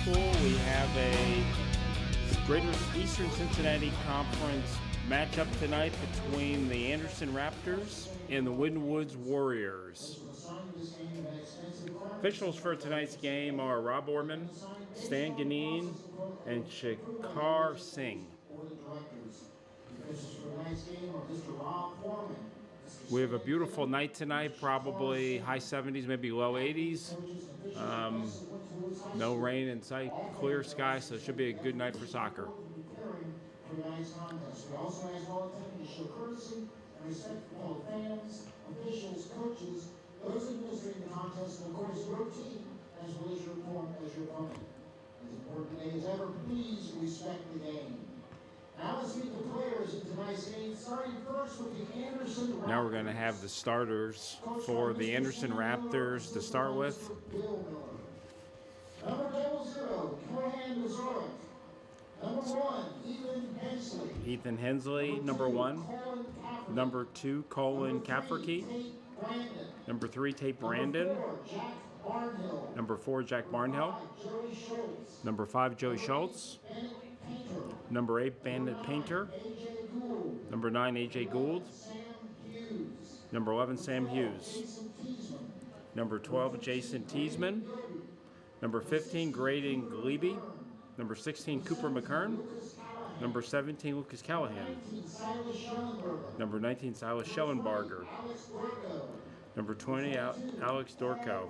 school, we have a Greater Eastern Cincinnati Conference matchup tonight between the Anderson Raptors and the Winton Warriors. Officials for tonight's game are Rob Orman, Stan Ganine, and Shekhar Singh. We have a beautiful night tonight, probably high 70s, maybe low 80s. No rain in sight, clear sky, so it should be a good night for soccer. We also ask all attendees to show courtesy and respect for fellow fans, officials, coaches, those administering the contest, and of course your team, as well as your opponent. As important today as ever, please respect the game. Now let's meet the players in tonight's game, starting first with the Anderson Raptors. Now we're going to have the starters for the Anderson Raptors to start with. Number 0, Kohan Mazurek. Number 1, Ethan Hensley. Number 1. Number 2, Colin Cafferkey. Number 3, Tate Brandon. Number 4, Jack Barnhill. Number 5, Joey Schultz. Number 8, Bandit Painter. Number 9, AJ Gould. Number 11, Sam Hughes. Number 12, Jason Teasman. Number 15, Graydon Glebe. Number 16, Cooper McKern. Number 17, Lucas Callahan. Number 19, Silas Schellenbarger. Number 20, Alex Dorco.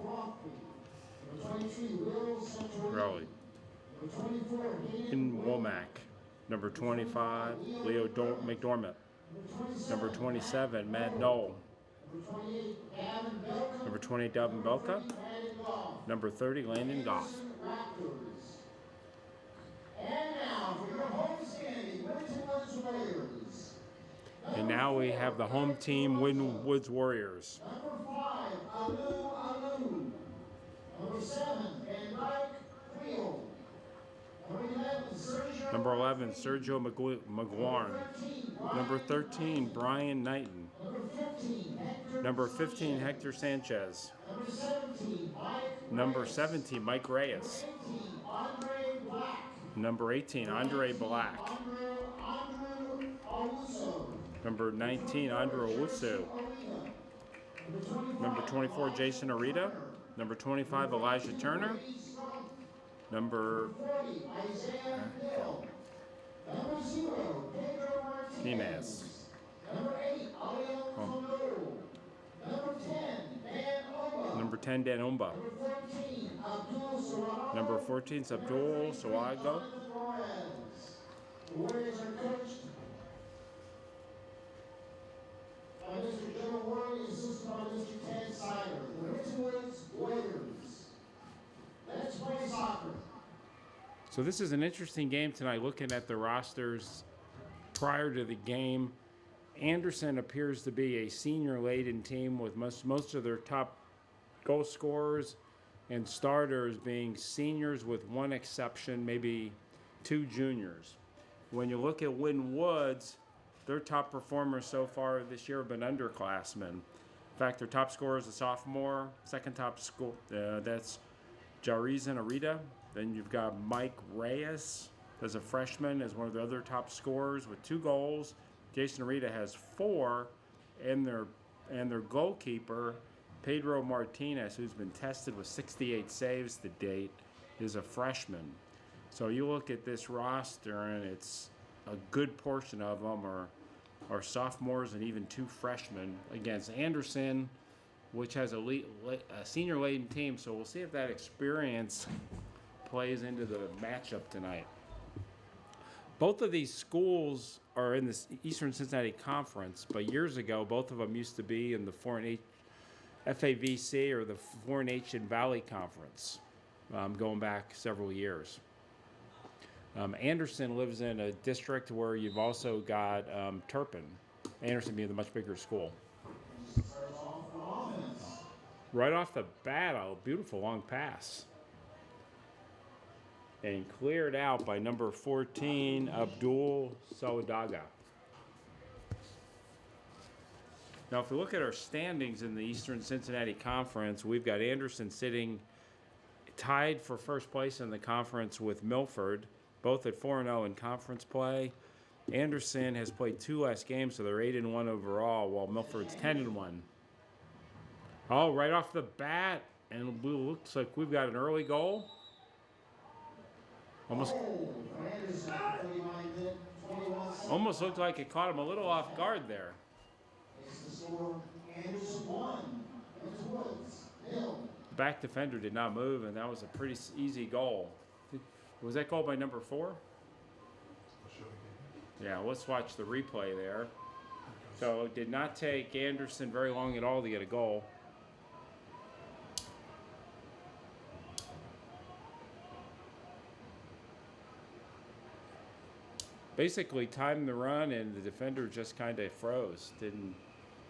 Rowley. In Womack. Number 25, Leo McDormand. Number 27, Matt Knoll. Number 28, Dalvin Belka. Number 30, Landon Goff. And now for your home standing, Winton Warriors. And now we have the home team, Winton Warriors. Number 5, Alu. Number 7, Van Dyke Creel. Number 11, Sergio McGuarn. Number 13, Brian Knighton. Number 15, Hector Sanchez. Number 17, Mike Reyes. Number 18, Andre Black. Number 19, Andre Owusu. Number 24, Jason Arita. Number 25, Elijah Turner. Number 40, Isaiah Hill. Number 0, Pedro Martinez. Number 8, Aliel Number 10, Dan Omba. Number 10, Dan Omba. Number 14, Abdul Sawago. The Warriors are coached by Mr. Joe Worley, assisted by Mr. Ted Sider. The Winton Warriors. Let's play soccer. So this is an interesting game tonight, looking at the rosters prior to the game. Anderson appears to be a senior-laden team with most of their top goal scorers and starters being seniors with one exception, maybe 2 juniors. When you look at Winton Woods, their top performers so far this year have been underclassmen. In fact, their top scorer is a sophomore. Second top score, that's Jarizan Arita. Then you've got Mike Reyes as a freshman as one of the other top scorers with 2 goals. Jason Arita has 4, and their goalkeeper, Pedro Martinez, who's been tested with 68 saves to date, is a freshman. So you look at this roster, and it's a good portion of them are sophomores and even 2 freshmen against Anderson, which has a senior-laden team. So we'll see if that experience plays into the matchup tonight. Both of these schools are in the Eastern Cincinnati Conference, but years ago, both of them used to be in the 4-H FAVC or the 4-H Valley Conference, going back several years. Anderson lives in a district where you've also got Turpin, Anderson being the much bigger school. Right off the bat, a beautiful long pass. And cleared out by number 14, Abdul Sawadaga. Now, if we look at our standings in the Eastern Cincinnati Conference, we've got Anderson sitting tied for first place in the conference with Milford, both at 4-0 in conference play. Anderson has played 2 less games, so they're 8-1 overall, while Milford's 10-1. Oh, right off the bat, and it looks like we've got an early goal. Almost looked like it caught him a little off guard there. Back defender did not move, and that was a pretty easy goal. Was that goal by number 4? Yeah, let's watch the replay there. So it did not take Anderson very long at all to get a goal. Basically timed the run, and the defender just kind of froze. I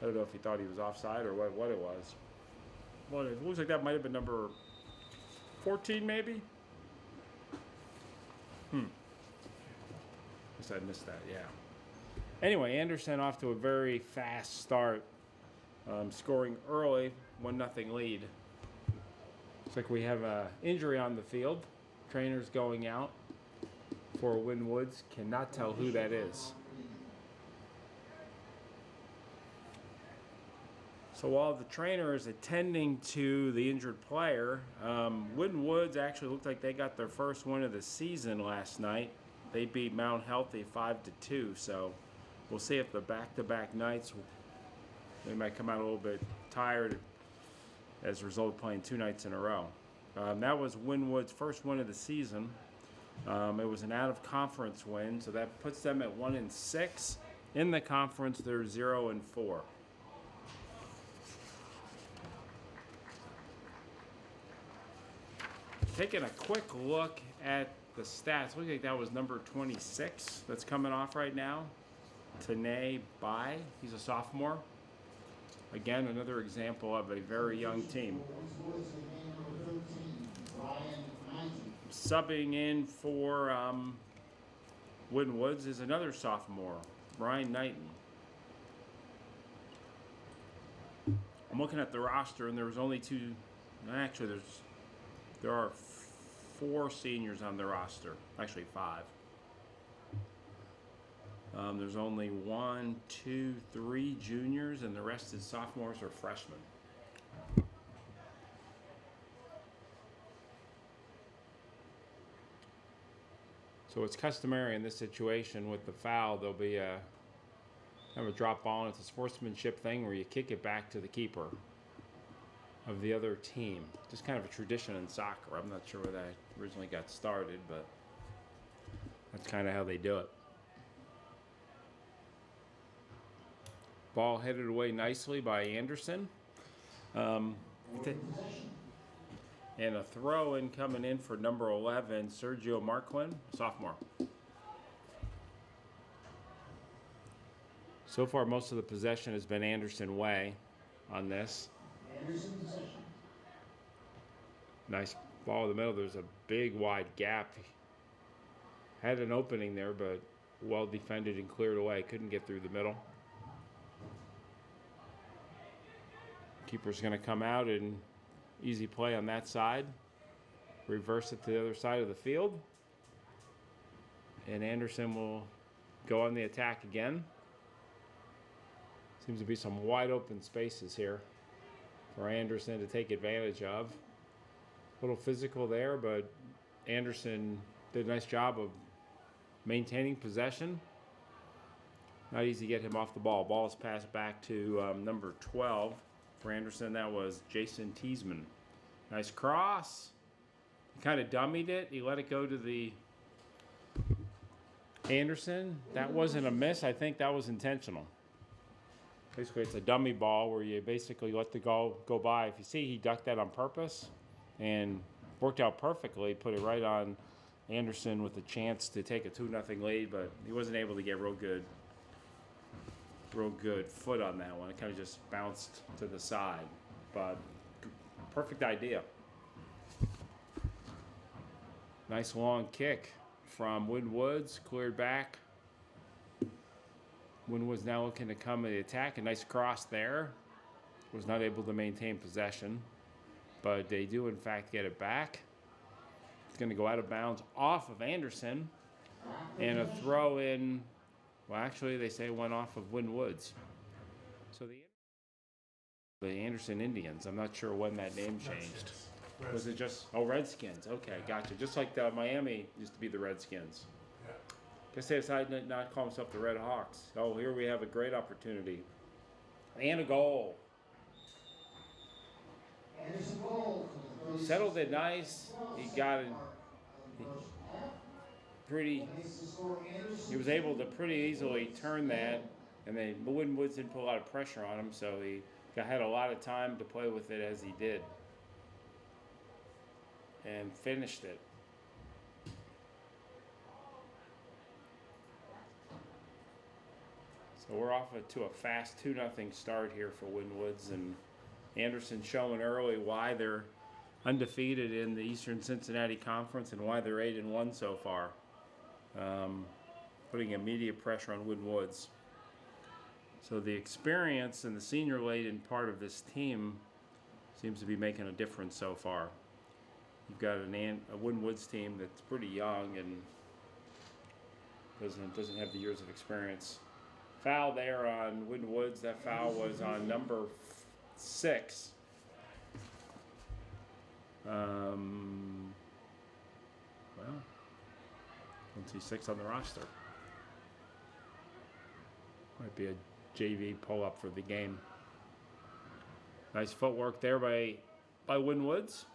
don't know if he thought he was offside or what it was. Well, it looks like that might have been number 14, maybe? Guess I missed that, yeah. Anyway, Anderson off to a very fast start, scoring early, 1-0 lead. Looks like we have an injury on the field. Trainer's going out for Winton Woods. Cannot tell who that is. So while the trainer is attending to the injured player, Winton Woods actually looked like they got their first win of the season last night. They beat Mount Healthy 5-2, so we'll see if the back-to-back nights, they might come out a little bit tired as a result of playing 2 nights in a row. That was Winton Woods' first win of the season. It was an out-of-conference win, so that puts them at 1-6. In the conference, they're 0-4. Taking a quick look at the stats, looks like that was number 26 that's coming off right now. Tanae Bai, he's a sophomore. Again, another example of a very young team. Subbing in for Winton Woods is another sophomore, Brian Knighton. I'm looking at the roster, and there was only 2. Actually, there are 4 seniors on the roster. Actually, 5. There's only 1, 2, 3 juniors, and the rest is sophomores or freshmen. So it's customary in this situation with the foul, there'll be a kind of a drop ball, and it's a sportsmanship thing where you kick it back to the keeper of the other team. Just kind of a tradition in soccer. I'm not sure where that originally got started, but that's kind of how they do it. Ball headed away nicely by Anderson. And a throw-in coming in for number 11, Sergio Marquin, sophomore. So far, most of the possession has been Anderson way on this. Nice ball in the middle. There's a big wide gap. Had an opening there, but well defended and cleared away. Couldn't get through the middle. Keeper's going to come out and easy play on that side. Reverse it to the other side of the field. And Anderson will go on the attack again. Seems to be some wide open spaces here for Anderson to take advantage of. A little physical there, but Anderson did a nice job of maintaining possession. Not easy to get him off the ball. Ball is passed back to number 12 for Anderson. That was Jason Teasman. Nice cross. He kind of dummied it. He let it go to the Anderson. That wasn't a miss. I think that was intentional. Basically, it's a dummy ball where you basically let the ball go by. If you see, he ducked that on purpose and worked out perfectly. Put it right on Anderson with a chance to take a 2-0 lead, but he wasn't able to get real good foot on that one. It kind of just bounced to the side, but perfect idea. Nice long kick from Winton Woods, cleared back. Winton Woods now looking to come to the attack. A nice cross there. Was not able to maintain possession, but they do in fact get it back. It's going to go out of bounds off of Anderson. And a throw in, well, actually, they say it went off of Winton Woods. So the Anderson Indians, I'm not sure when that name changed. Was it just, Redskins. Okay, gotcha. Just like the Miami used to be the Redskins. Yeah. Guess they decided to not call themselves the Red Hawks. Oh, here we have a great opportunity. And a goal. Settled it nice. He got it pretty. He was able to pretty easily turn that, and then Winton Woods didn't put a lot of pressure on him, so he had a lot of time to play with it as he did, and finished it. So we're off to a fast 2-0 start here for Winton Woods, and Anderson showing early why they're undefeated in the Eastern Cincinnati Conference and why they're 8-1 so far. Putting immediate pressure on Winton Woods. So the experience and the senior-laden part of this team seems to be making a difference so far. You've got a Winton Woods team that's pretty young and doesn't have the years of experience. Foul there on Winton Woods. That foul was on number 6. Well, don't see 6 on the roster. Might be a JV pull-up for the game. Nice footwork there by Winton Woods.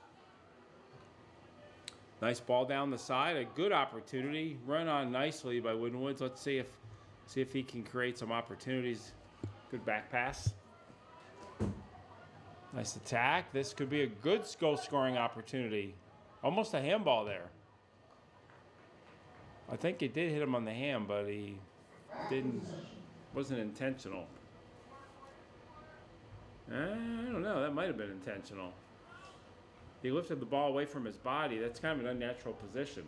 Nice ball down the side. A good opportunity. Run on nicely by Winton Woods. Let's see if he can create some opportunities. Good back pass. Nice attack. This could be a good goal-scoring opportunity. Almost a handball there. I think it did hit him on the hand, but he wasn't intentional. I don't know. That might have been intentional. He lifted the ball away from his body. That's kind of an unnatural position.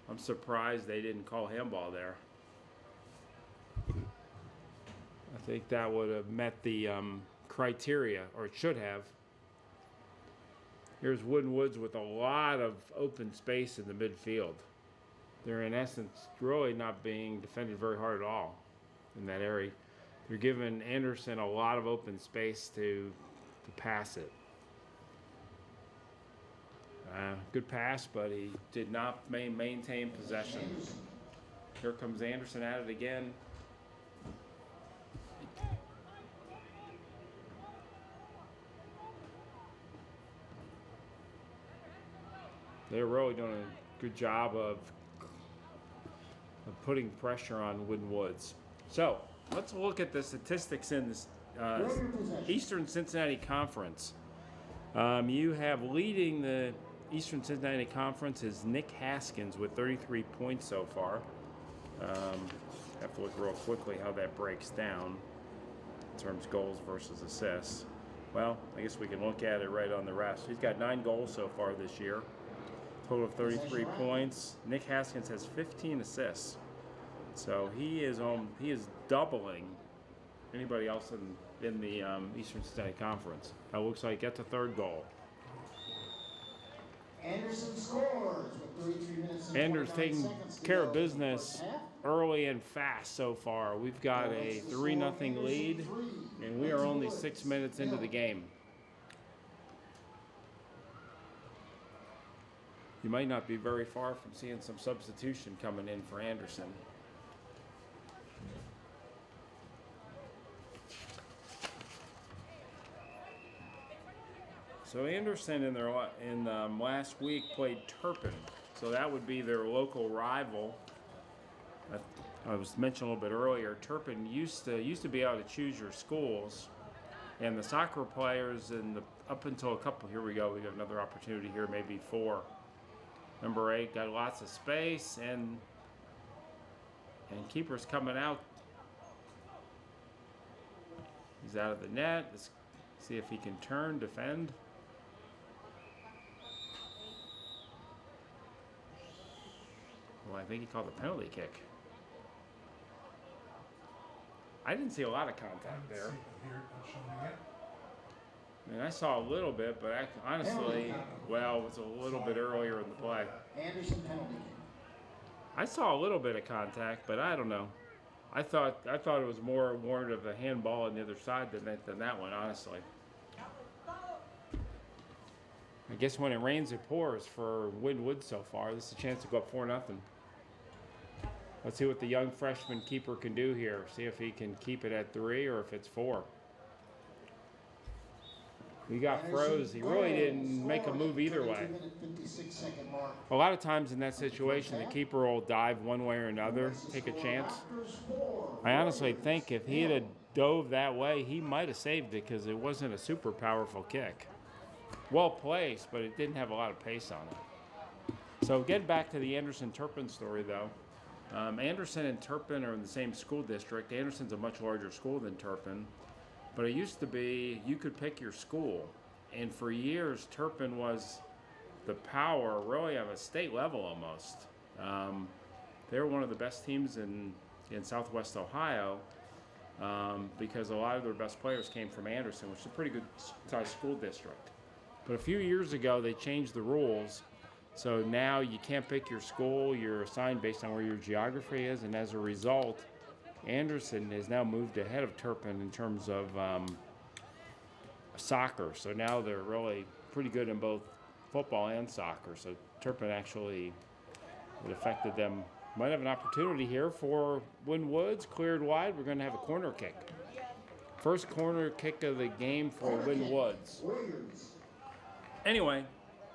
I'm surprised they didn't call handball there. I think that would have met the criteria, or it should have. Here's Winton Woods with a lot of open space in the midfield. They're in essence really not being defended very hard at all in that area. They're giving Anderson a lot of open space to pass it. Good pass, but he did not maintain possession. Here comes Anderson at it again. They're really doing a good job of putting pressure on Winton Woods. So let's look at the statistics in this Eastern Cincinnati Conference. You have leading the Eastern Cincinnati Conference is Nick Haskins with 33 points so far. Have to look real quickly how that breaks down in terms of goals versus assists. Well, I guess we can look at it right on the rest. He's got 9 goals so far this year. Total of 33 points. Nick Haskins has 15 assists. So he is doubling anybody else in the Eastern Cincinnati Conference. That looks like that's a 3rd goal. Anderson scores with 33 minutes and Anders taking care of business Half. early and fast so far. We've got a 3-0 lead, and we are only 6 minutes into the game. You might not be very far from seeing some substitution coming in for Anderson. So Anderson in last week played Turpin, so that would be their local rival. I was mentioned a little bit earlier. Turpin used to be able to choose your schools, and the soccer players up until a couple. Here we go. We got another opportunity here, maybe 4. Number 8 got lots of space, and keeper's coming out. He's out of the net. Let's see if he can turn, defend. Well, I think he called a penalty kick. I didn't see a lot of contact there. And I saw a little bit, but honestly, well, it was a little bit earlier in the play. Anderson penalty. I saw a little bit of contact, but I don't know. I thought it was more warranted of a handball on the other side than that one, honestly. I guess when it rains, it pours for Winton so far. This is a chance to go up 4-0. Let's see what the young freshman keeper can do here. See if he can keep it at 3 or if it's 4. He got froze. He really didn't make a move either way. A lot of times in that situation, the keeper will dive one way or another, take a chance. I honestly think if he had dove that way, he might have saved it because it wasn't a super powerful kick. Well placed, but it didn't have a lot of pace on it. So getting back to the Anderson-Turpin story, though. Anderson and Turpin are in the same school district. Anderson's a much larger school than Turpin. But it used to be you could pick your school. And for years, Turpin was the power, really, of a state level almost. They were one of the best teams in Southwest Ohio because a lot of their best players came from Anderson, which is a pretty good sized school district. But a few years ago, they changed the rules. So now you can't pick your school. You're assigned based on where your geography is. And as a result, Anderson has now moved ahead of Turpin in terms of soccer. So now they're really pretty good in both football and soccer. So Turpin actually, it affected them. Might have an opportunity here for Winton. Cleared wide. We're going to have a corner kick. First corner kick of the game for Winton. Anyway,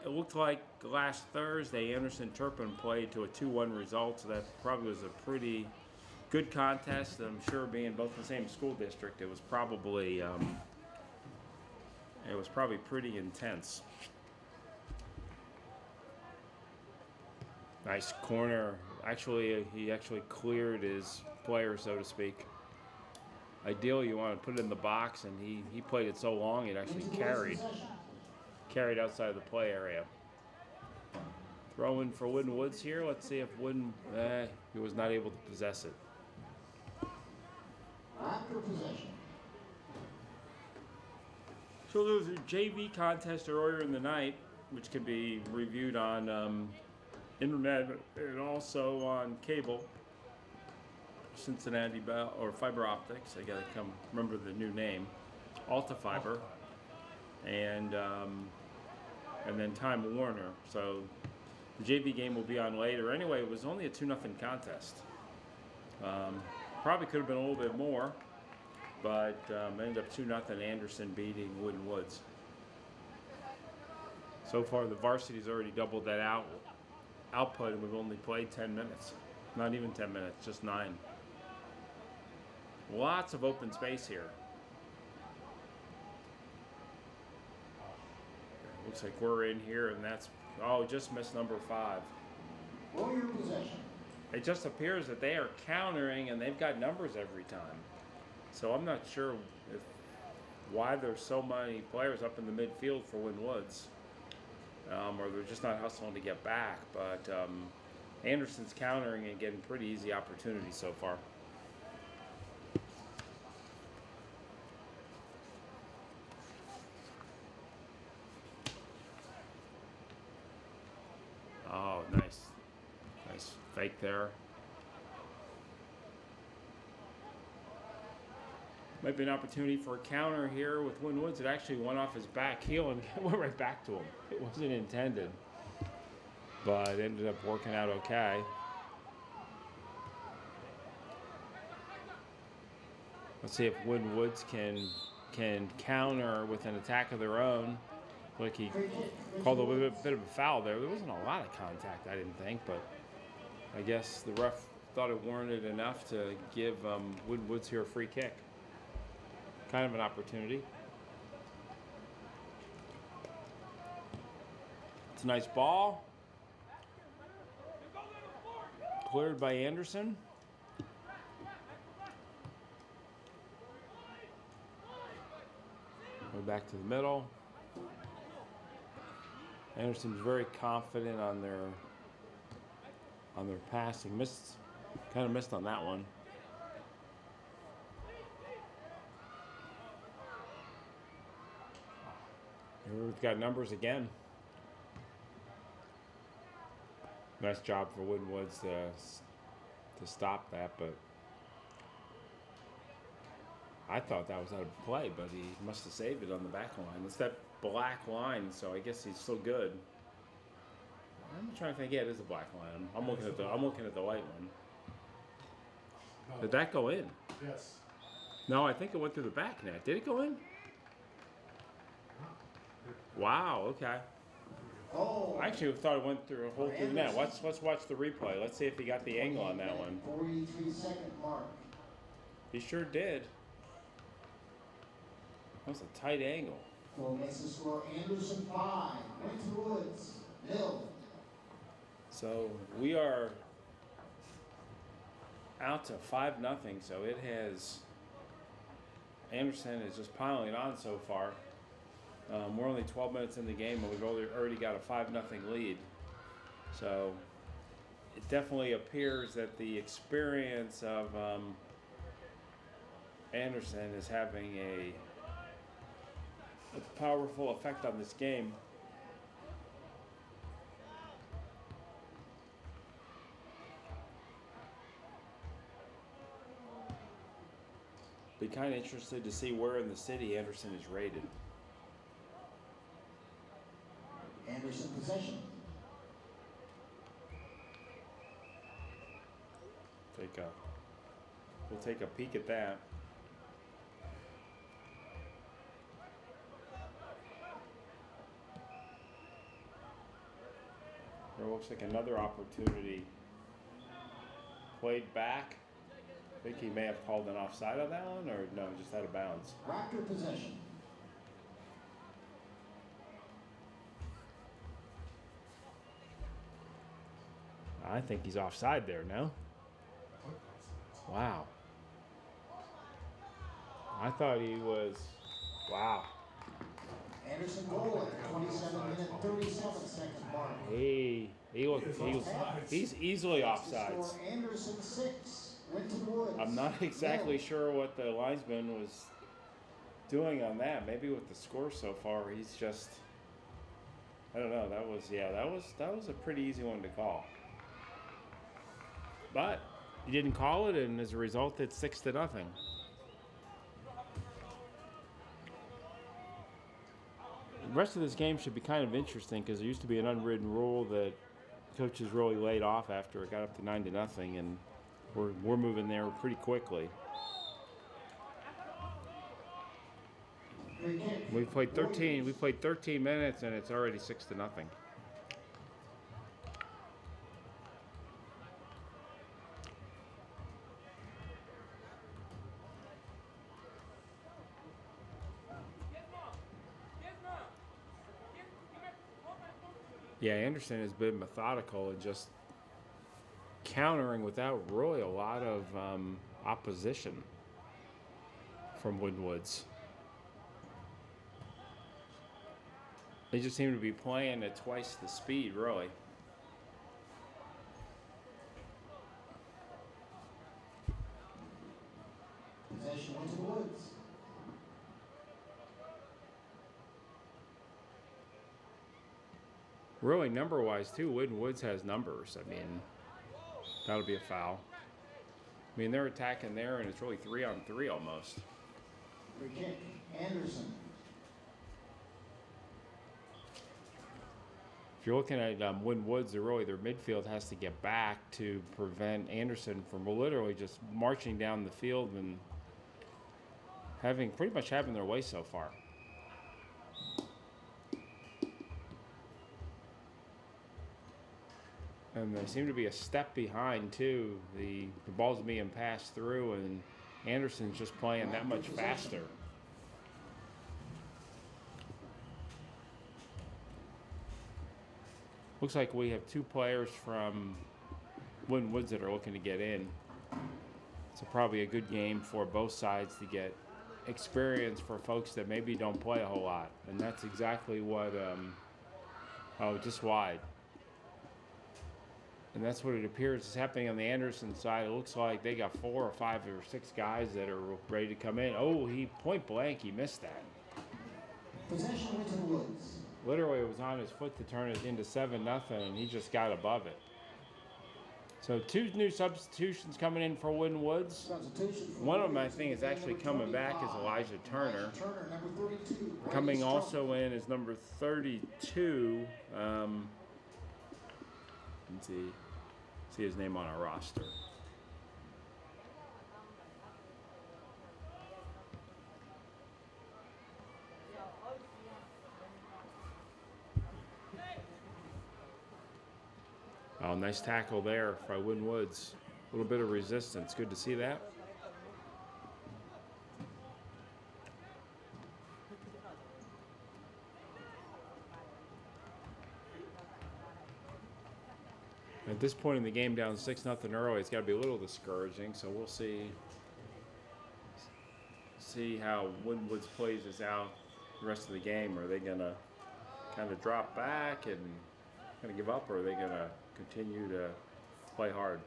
it looked like last Thursday Anderson-Turpin played to a 2-1 result, so that probably was a pretty good contest. I'm sure being both in the same school district, it was probably pretty intense. Nice corner. Actually, he actually cleared his player, so to speak. Ideally, you want to put it in the box, and he played it so long it actually carried outside of the play area. Throwing for Winton here. Let's see if Winton, he was not able to possess it. After possession. So there was a JV contest earlier in the night, which can be reviewed on internet and also on cable. Cincinnati Bell or Fiber Optics. I gotta come remember the new name. Alta Fiber, and then Time Warner. So the JV game will be on later. Anyway, it was only a 2-0 contest. Probably could have been a little bit more, but ended up 2-0 Anderson beating Winton. So far, the Varsity's already doubled that output, and we've only played 10 minutes. Not even 10 minutes, just 9. Lots of open space here. Looks like we're in here, and that's, just missed number 5. Warrior possession. It just appears that they are countering, and they've got numbers every time. So I'm not sure why there's so many players up in the midfield for Winton, or they're just not hustling to get back. But Anderson's countering and getting pretty easy opportunities so far. Oh, nice. Nice fake there. Might be an opportunity for a counter here with Winton. It actually went off his back heel and went right back to him. It wasn't intended, but it ended up working out okay. Let's see if Winton can counter with an attack of their own. Like he called a bit of a foul there. There wasn't a lot of contact, I didn't think, but I guess the ref thought it warranted enough to give Winton here a free kick. Kind of an opportunity. It's a nice ball. Cleared by Anderson. Go back to the middle. Anderson's very confident on their passing. Kind of missed on that one. We've got numbers again. Nice job for Woods to stop that, but I thought that was out of play, but he must have saved it on the back line. It's that black line, so I guess he's still good. I'm trying to think. Yeah, it is a black line. I'm looking at the white one. Did that go in? Yes. No, I think it went through the back net. Did it go in? Wow. Okay. Oh. I actually thought it went through a hole through the net. Let's watch the replay. Let's see if he got the angle on that one. 43-second mark. He sure did. That was a tight angle. Goal makes the score Anderson 5, Winton Woods 0. So we are out to 5-0. So it has. Anderson is just piling on so far. We're only 12 minutes in the game, and we've already got a 5-0 lead. So it definitely appears that the experience of Anderson is having a powerful effect on this game. Be kind of interested to see where in the city Anderson is rated. Anderson possession. We'll take a peek at that. There looks like another opportunity played back. I think he may have called an offside on that one, or no, just out of bounds. Raptor possession. I think he's offside there, no? Wow. I thought he was. Wow. Anderson goal at the 27-minute, 37-second mark. He's easily offsides. Anderson 6, Winton Woods. I'm not exactly sure what the linesman was doing on that. Maybe with the score so far, he's just. I don't know. That was a pretty easy one to call. But he didn't call it, and as a result, it's 6-0. The rest of this game should be kind of interesting because there used to be an unwritten rule that coaches really laid off after it got up to 9-0, and we're moving there pretty quickly. We played 13 minutes, and it's already 6-0. Yeah, Anderson has been methodical and just countering without really a lot of opposition from Woods. They just seem to be playing at twice the speed, really. Possession Winton Woods. Really, number-wise, too, Woods has numbers. I mean, that'll be a foul. I mean, they're attacking there, and it's really 3-on-3 almost. Free kick, Anderson. If you're looking at Woods, their midfield has to get back to prevent Anderson from literally just marching down the field and pretty much having their way so far. And they seem to be a step behind, too. The ball's being passed through, and Anderson's just playing that much faster. Looks like we have two players from Winton Woods that are looking to get in. So probably a good game for both sides to get experience for folks that maybe don't play a whole lot. And that's exactly what, just wide. And that's what it appears is happening on the Anderson side. It looks like they got 4 or 5 or 6 guys that are ready to come in. Oh, he point blank, he missed that. Possession Winton Woods. Literally, it was on his foot to turn it into 7-0, and he just got above it. So 2 new substitutions coming in for Winton Woods. One of them, I think, is actually coming back is Elijah Turner. Number 32. Coming also in is number 32. Let's see his name on our roster. Oh, nice tackle there by Winton Woods. A little bit of resistance. Good to see that. At this point in the game, down 6-0 early, it's got to be a little discouraging. So we'll see how Winton Woods plays this out the rest of the game. Are they going to kind of drop back and kind of give up, or are they going to continue to play hard?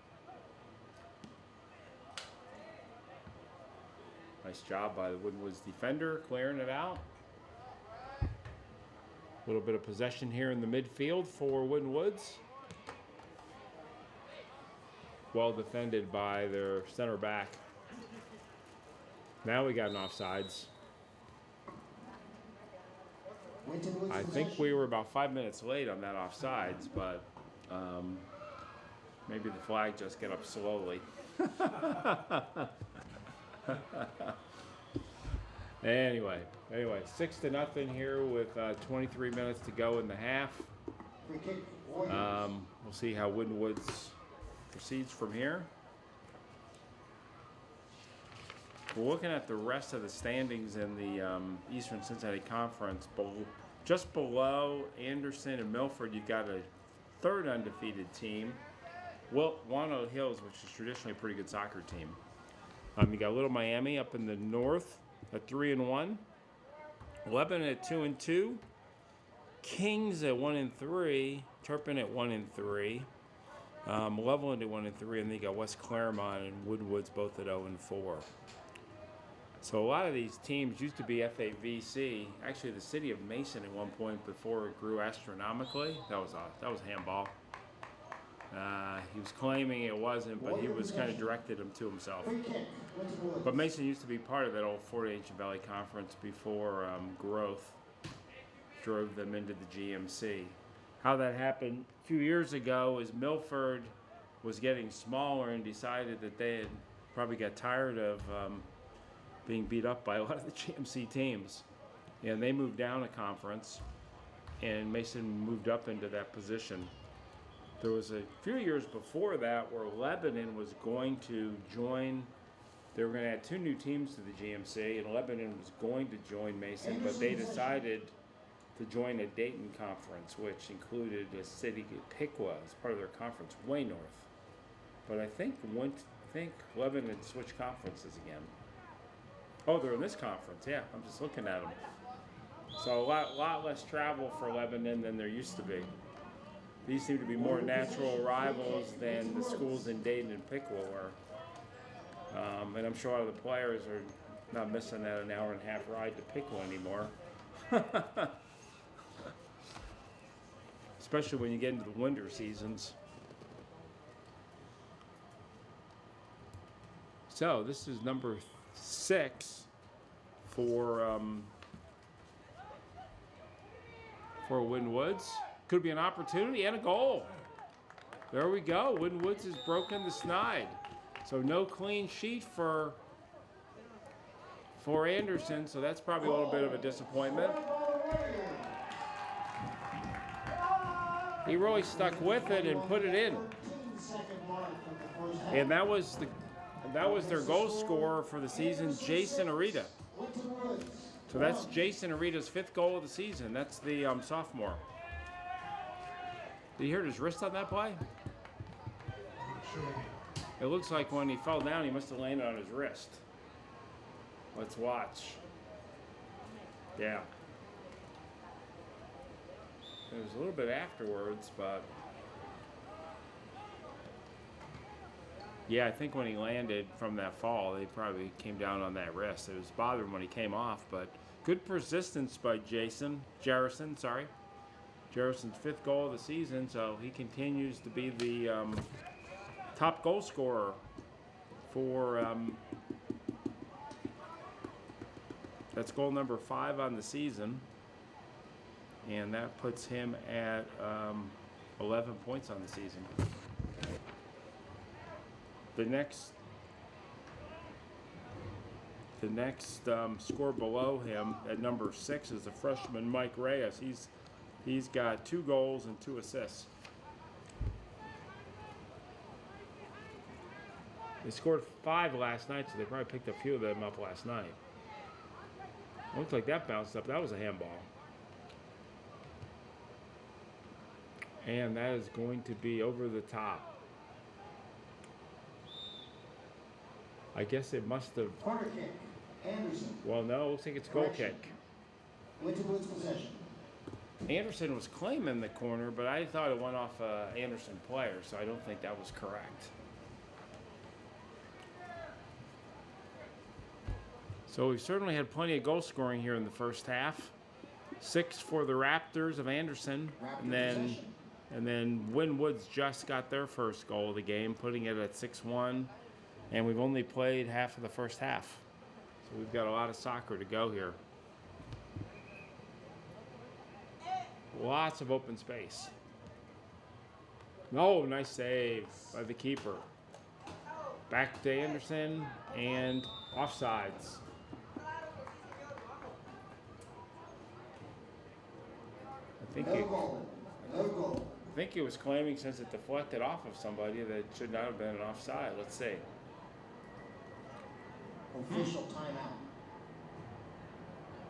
Nice job by the Winton Woods defender clearing it out. A little bit of possession here in the midfield for Winton Woods. Well defended by their center back. Now we got an offsides. I think we were about 5 minutes late on that offsides, but maybe the flag just got up slowly. Anyway, 6-0 here with 23 minutes to go in the half. We'll see how Winton Woods proceeds from here. We're looking at the rest of the standings in the Eastern Cincinnati Conference. Just below Anderson and Milford, you've got a third undefeated team, Walnut Hills, which is traditionally a pretty good soccer team. You got Little Miami up in the north at 3-1, Lebanon at 2-2, Kings at 1-3, Turpin at 1-3, Leveland at 1-3, and then you got West Claremont and Winton Woods both at 0-4. So a lot of these teams used to be FAVC. Actually, the city of Mason at one point before it grew astronomically. That was handball. He was claiming it wasn't, but he was kind of directed him to himself. But Mason used to be part of that old Fort Ancient Valley Conference before growth drove them into the GMC. How that happened a few years ago is Milford was getting smaller and decided that they had probably got tired of being beat up by a lot of the GMC teams. And they moved down a conference, and Mason moved up into that position. There was a few years before that where Lebanon was going to join. They were going to add 2 new teams to the GMC, and Lebanon was going to join Mason, but they decided to join a Dayton conference, which included a city, Piqua, as part of their conference, way north. But I think Lebanon switched conferences again. Oh, they're in this conference. Yeah, I'm just looking at them. So a lot less travel for Lebanon than there used to be. These seem to be more natural rivals than the schools in Dayton and Piqua were. And I'm sure a lot of the players are not missing that an hour and a half ride to Piqua anymore. Especially when you get into the winter seasons. So this is number 6 for Winton Woods. Could be an opportunity and a goal. There we go. Winton Woods has broken the snide. So no clean sheet for Anderson. So that's probably a little bit of a disappointment. He really stuck with it and put it in. And that was their goal scorer for the season, Jason Arita. So that's Jason Arita's 5th goal of the season. That's the sophomore. Did you hear his wrist on that play? It looks like when he fell down, he must have landed on his wrist. Let's watch. Yeah. It was a little bit afterwards, but Yeah, I think when he landed from that fall, they probably came down on that wrist. It was bothering when he came off, but good persistence by Jarrison, sorry. Jarrison's 5th goal of the season, so he continues to be the top goal scorer for, that's goal number 5 on the season. And that puts him at 11 points on the season. The next score below him at number 6 is the freshman Mike Reyes. He's got 2 goals and 2 assists. They scored 5 last night, so they probably picked a few of them up last night. Looks like that bounced up. That was a handball. And that is going to be over the top. I guess it must have. Corner kick, Anderson. Well, no, looks like it's goal kick. Winton possession. Anderson was claiming the corner, but I thought it went off Anderson player, so I don't think that was correct. So we've certainly had plenty of goal scoring here in the first half. 6 for the Raptors of Anderson, and then Winwoods just got their first goal of the game, putting it at 6-1, and we've only played half of the first half. So we've got a lot of soccer to go here. Lots of open space. Oh, nice save by the keeper. Back to Anderson and offsides. I think he was claiming, since it deflected off of somebody, that it should not have been an offside. Let's see. Official timeout.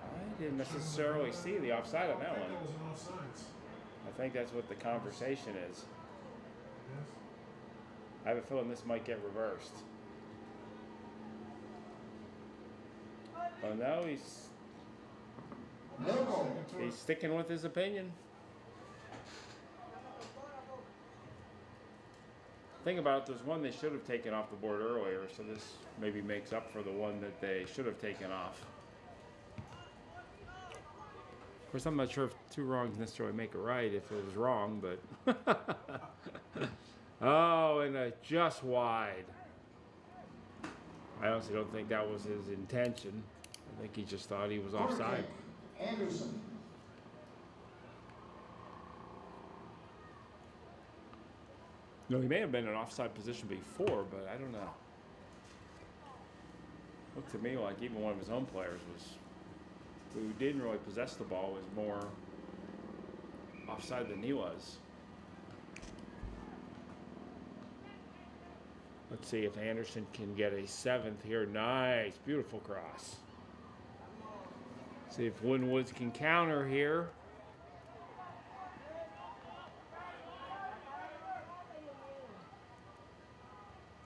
I didn't necessarily see the offside on that one. That was an offsides. I think that's what the conversation is. Yes. I have a feeling this might get reversed. Oh no, he's sticking with his opinion. Think about it, there's one they should have taken off the board earlier, so this maybe makes up for the one that they should have taken off. Of course, I'm not sure if 2 wrongs necessarily make it right if it was wrong, but... Oh, and just wide. I honestly don't think that was his intention. I think he just thought he was offside. Anderson. No, he may have been in an offside position before, but I don't know. Looked to me like even one of his own players who didn't really possess the ball, was more offside than he was. Let's see if Anderson can get a 7th here. Nice, beautiful cross. See if Winwoods can counter here.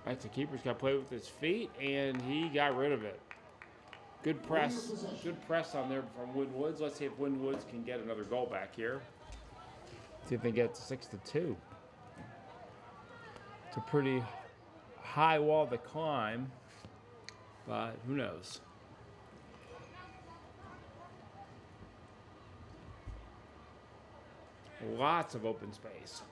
Right, the keeper's got to play with his feet, and he got rid of it. Good press on there from Winwoods. Let's see if Winwoods can get another goal back here. See if they get to 6-2. It's a pretty high wall to climb, but who knows? Lots of open space.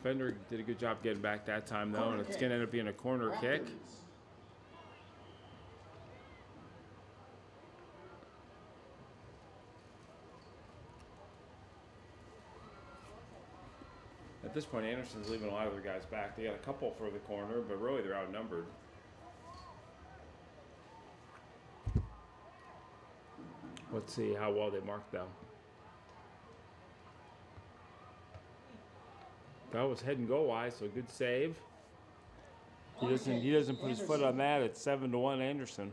Defender did a good job getting back that time, though, and it's going to end up being a corner kick. At this point, Anderson's leaving a lot of their guys back. They got a couple for the corner, but really they're outnumbered. Let's see how well they mark them. That was head and goal wise, so good save. He doesn't put his foot on that. It's 7-1 Anderson.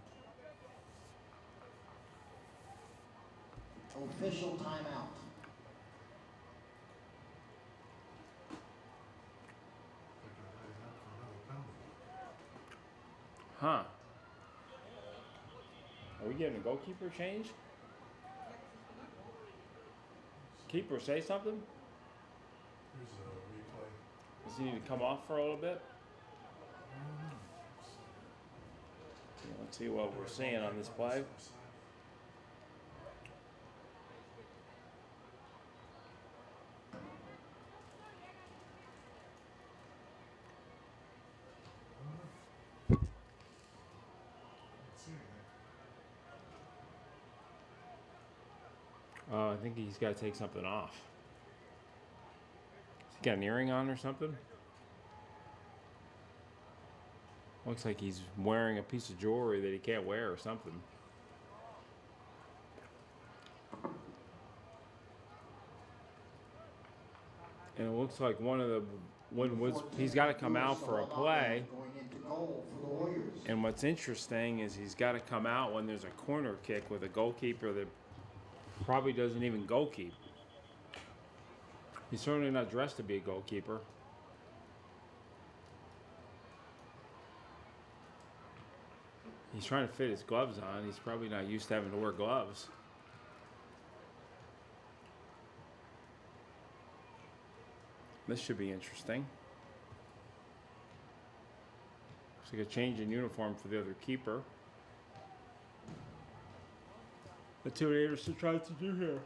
Official timeout. Huh. Are we getting a goalkeeper change? Keeper say something? Here's a replay. Does he need to come off for a little bit? See what we're seeing on this play. Oh, I think he's got to take something off. He got an earring on or something? Looks like he's wearing a piece of jewelry that he can't wear or something. And it looks like one of the Winwoods, he's got to come out for a play. And what's interesting is he's got to come out when there's a corner kick with a goalkeeper that probably doesn't even goalkeep. He's certainly not dressed to be a goalkeeper. He's trying to fit his gloves on. He's probably not used to having to wear gloves. This should be interesting. Looks like a change in uniform for the other keeper. Let's see what Anderson tries to do here.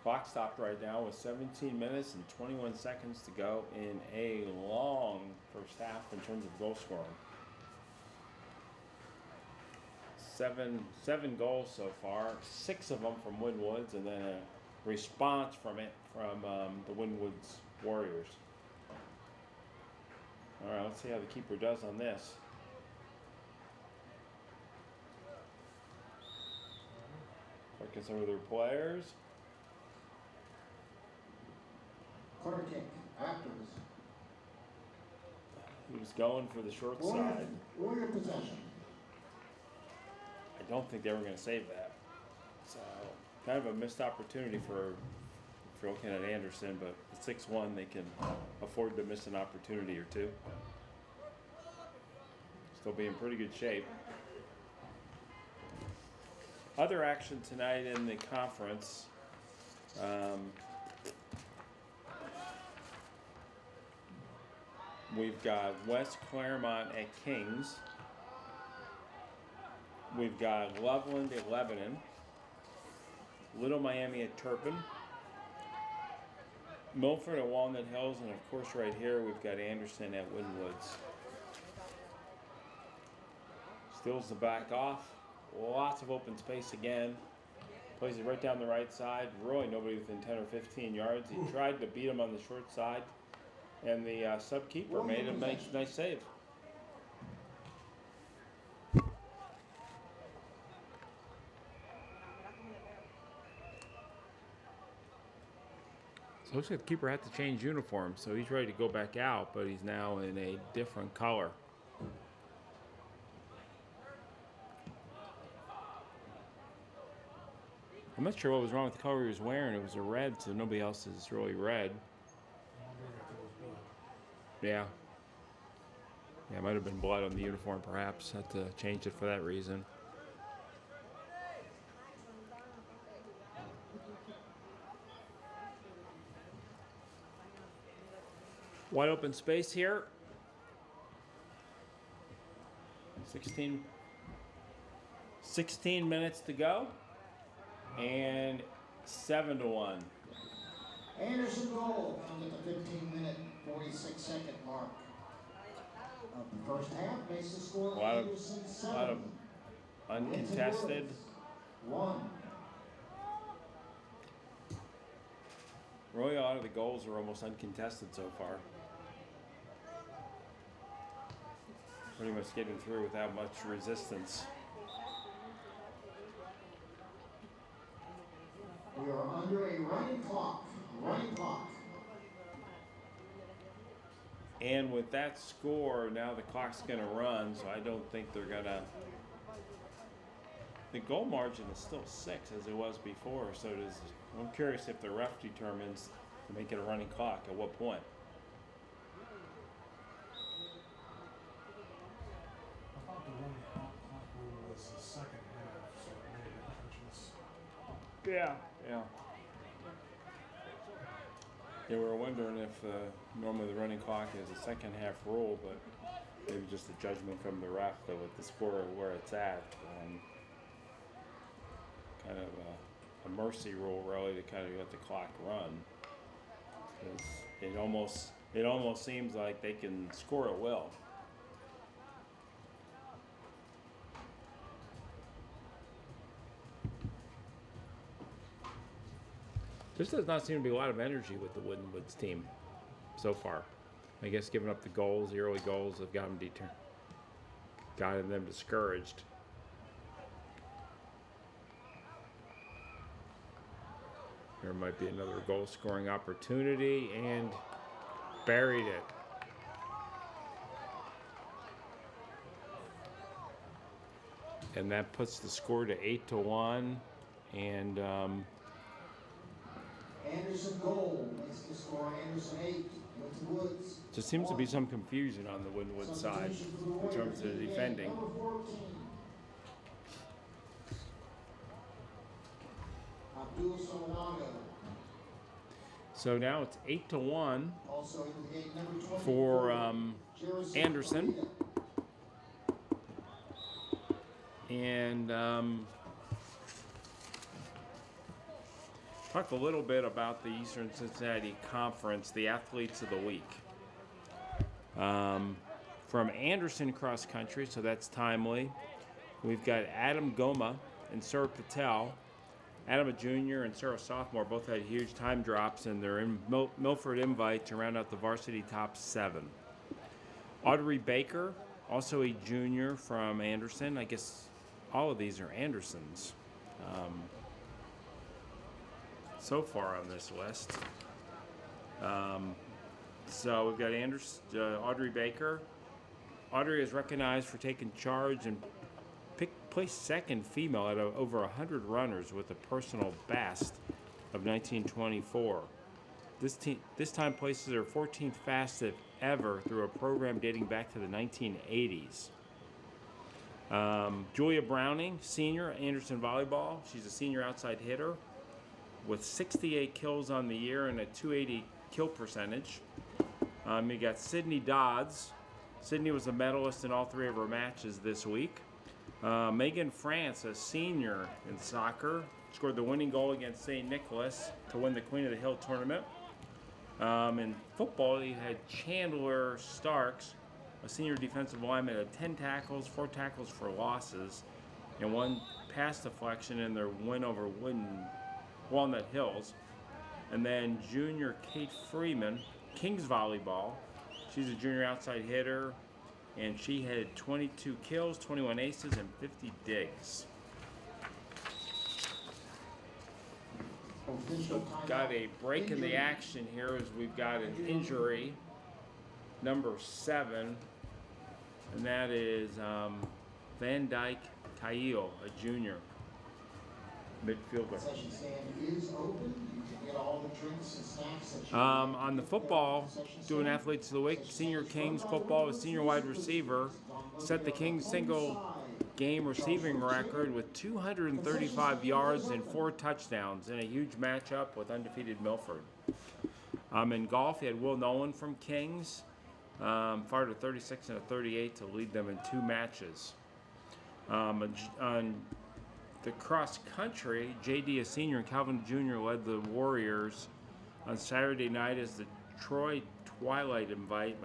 Clock stopped right now with 17 minutes and 21 seconds to go in a long first half in terms of goal scoring. Seven goals so far, 6 of them from Winwoods, and then a response from the Winwoods Warriors. All right, let's see how the keeper does on this. Look at some of their players. Corner kick, afterwards. He was going for the short side. Warrior possession. I don't think they were going to save that. So, kind of a missed opportunity if you're looking at Anderson, but at 6-1, they can afford to miss an opportunity or two. Still be in pretty good shape. Other action tonight in the conference. We've got West Claremont at Kings. We've got Loveland at Lebanon. Little Miami at Turpin. Milford at Walnut Hills. And of course right here we've got Anderson at Winwoods. Steals the back off. Lots of open space again. Plays it right down the right side. Really nobody within 10 or 15 yards. He tried to beat him on the short side. And the sub-keeper made a nice save. So it looks like the keeper had to change uniform, so he's ready to go back out, but he's now in a different color. I'm not sure what was wrong with the color he was wearing. It was a red, so nobody else is really red. Yeah. Yeah, it might have been blood on the uniform, perhaps. Had to change it for that reason. Wide open space here. 16 minutes to go. And 7-1. Anderson goal comes at the 15-minute, 46-second mark of the first half. Makes the score Anderson 7. A lot of uncontested. 1. Really, a lot of the goals are almost uncontested so far. Pretty much getting through without much resistance. We are under a running clock. And with that score, now the clock's going to run, so I don't think they're going to... The goal margin is still 6 as it was before, so I'm curious if the ref determines to make it a running clock, at what point. I thought the running clock rule was the second half, so it made a difference. Yeah. Yeah, we were wondering if normally the running clock is a second half rule, but maybe just a judgment from the ref that with the score where it's at. Kind of a mercy rule, really, to kind of let the clock run. Because it almost seems like they can score at will. There does not seem to be a lot of energy with the Wooden Woods team so far. I guess giving up the goals, the early goals, have gotten them discouraged. There might be another goal scoring opportunity, and buried it. And that puts the score to 8-1, and Anderson goal makes the score Anderson 8. Winton Woods. There seems to be some confusion on the Winwood side in terms of the defending. Number 14. Abdul Sawanaga. So now it's 8-1 Also in the game, number 24, for Jerison Anderson. Florida. And talk a little bit about the Eastern Cincinnati Conference, the athletes of the week. From Anderson cross country, so that's timely. We've got Adam Goma and Sarah Patel. Adam, a junior, and Sarah, a sophomore, both had huge time drops, and they're in Milford invite to round out the varsity top 7. Audrey Baker, also a junior from Anderson. I guess all of these are Andersons so far on this list. So we've got Audrey Baker. Audrey is recognized for taking charge and placed second female out of over 100 runners with a personal best of 1924. This time places her 14th fastest ever through a program dating back to the 1980s. Julia Browning, senior, Anderson Volleyball. She's a senior outside hitter with 68 kills on the year and a .280 kill percentage. You got Sydney Dodds. Sydney was a medalist in all 3 of her matches this week. Megan France, a senior in soccer, scored the winning goal against St. Nicholas to win the Queen of the Hill tournament. In football, you had Chandler Starks, a senior defensive lineman, had 10 tackles, 4 tackles for losses, and 1 pass deflection in their win over Walnut Hills. And then junior Kate Freeman, Kings Volleyball. She's a junior outside hitter, and she had 22 kills, 21 aces, and 50 digs. So got a break in the action here as we've got an injury, number 7, and that is Van Dyke Kyle, a junior midfielder. Concession stand is open. You can get all the drinks and snacks that you On the football, doing athletes of the week, senior Kings football, a senior wide receiver, set the Kings single game receiving record with 235 yards and 4 touchdowns in a huge matchup with undefeated Milford. In golf, you had Will Nolan from Kings, fired a 36 and a 38 to lead them in 2 matches. On the cross country, JD, a senior, and Calvin Jr. led the Warriors on Saturday night as the Troy Twilight Invite.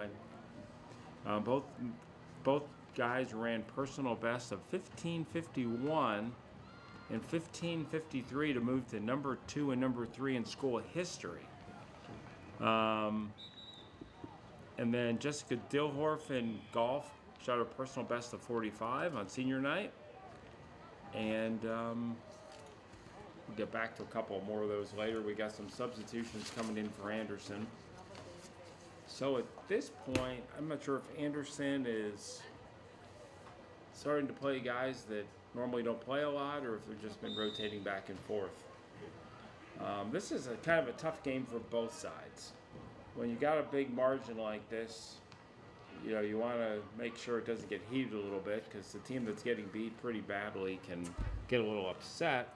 Both guys ran personal best of 15:51 and 15:53 to move to number 2 and number 3 in school history. And then Jessica Dilhorf in golf shot her personal best of 45 on senior night. And we'll get back to a couple more of those later. We got some substitutions coming in for Anderson. So at this point, I'm not sure if Anderson is starting to play guys that normally don't play a lot, or if they've just been rotating back and forth. This is a kind of a tough game for both sides. When you got a big margin like this, you know, you want to make sure it doesn't get heated a little bit, because the team that's getting beat pretty badly can get a little upset.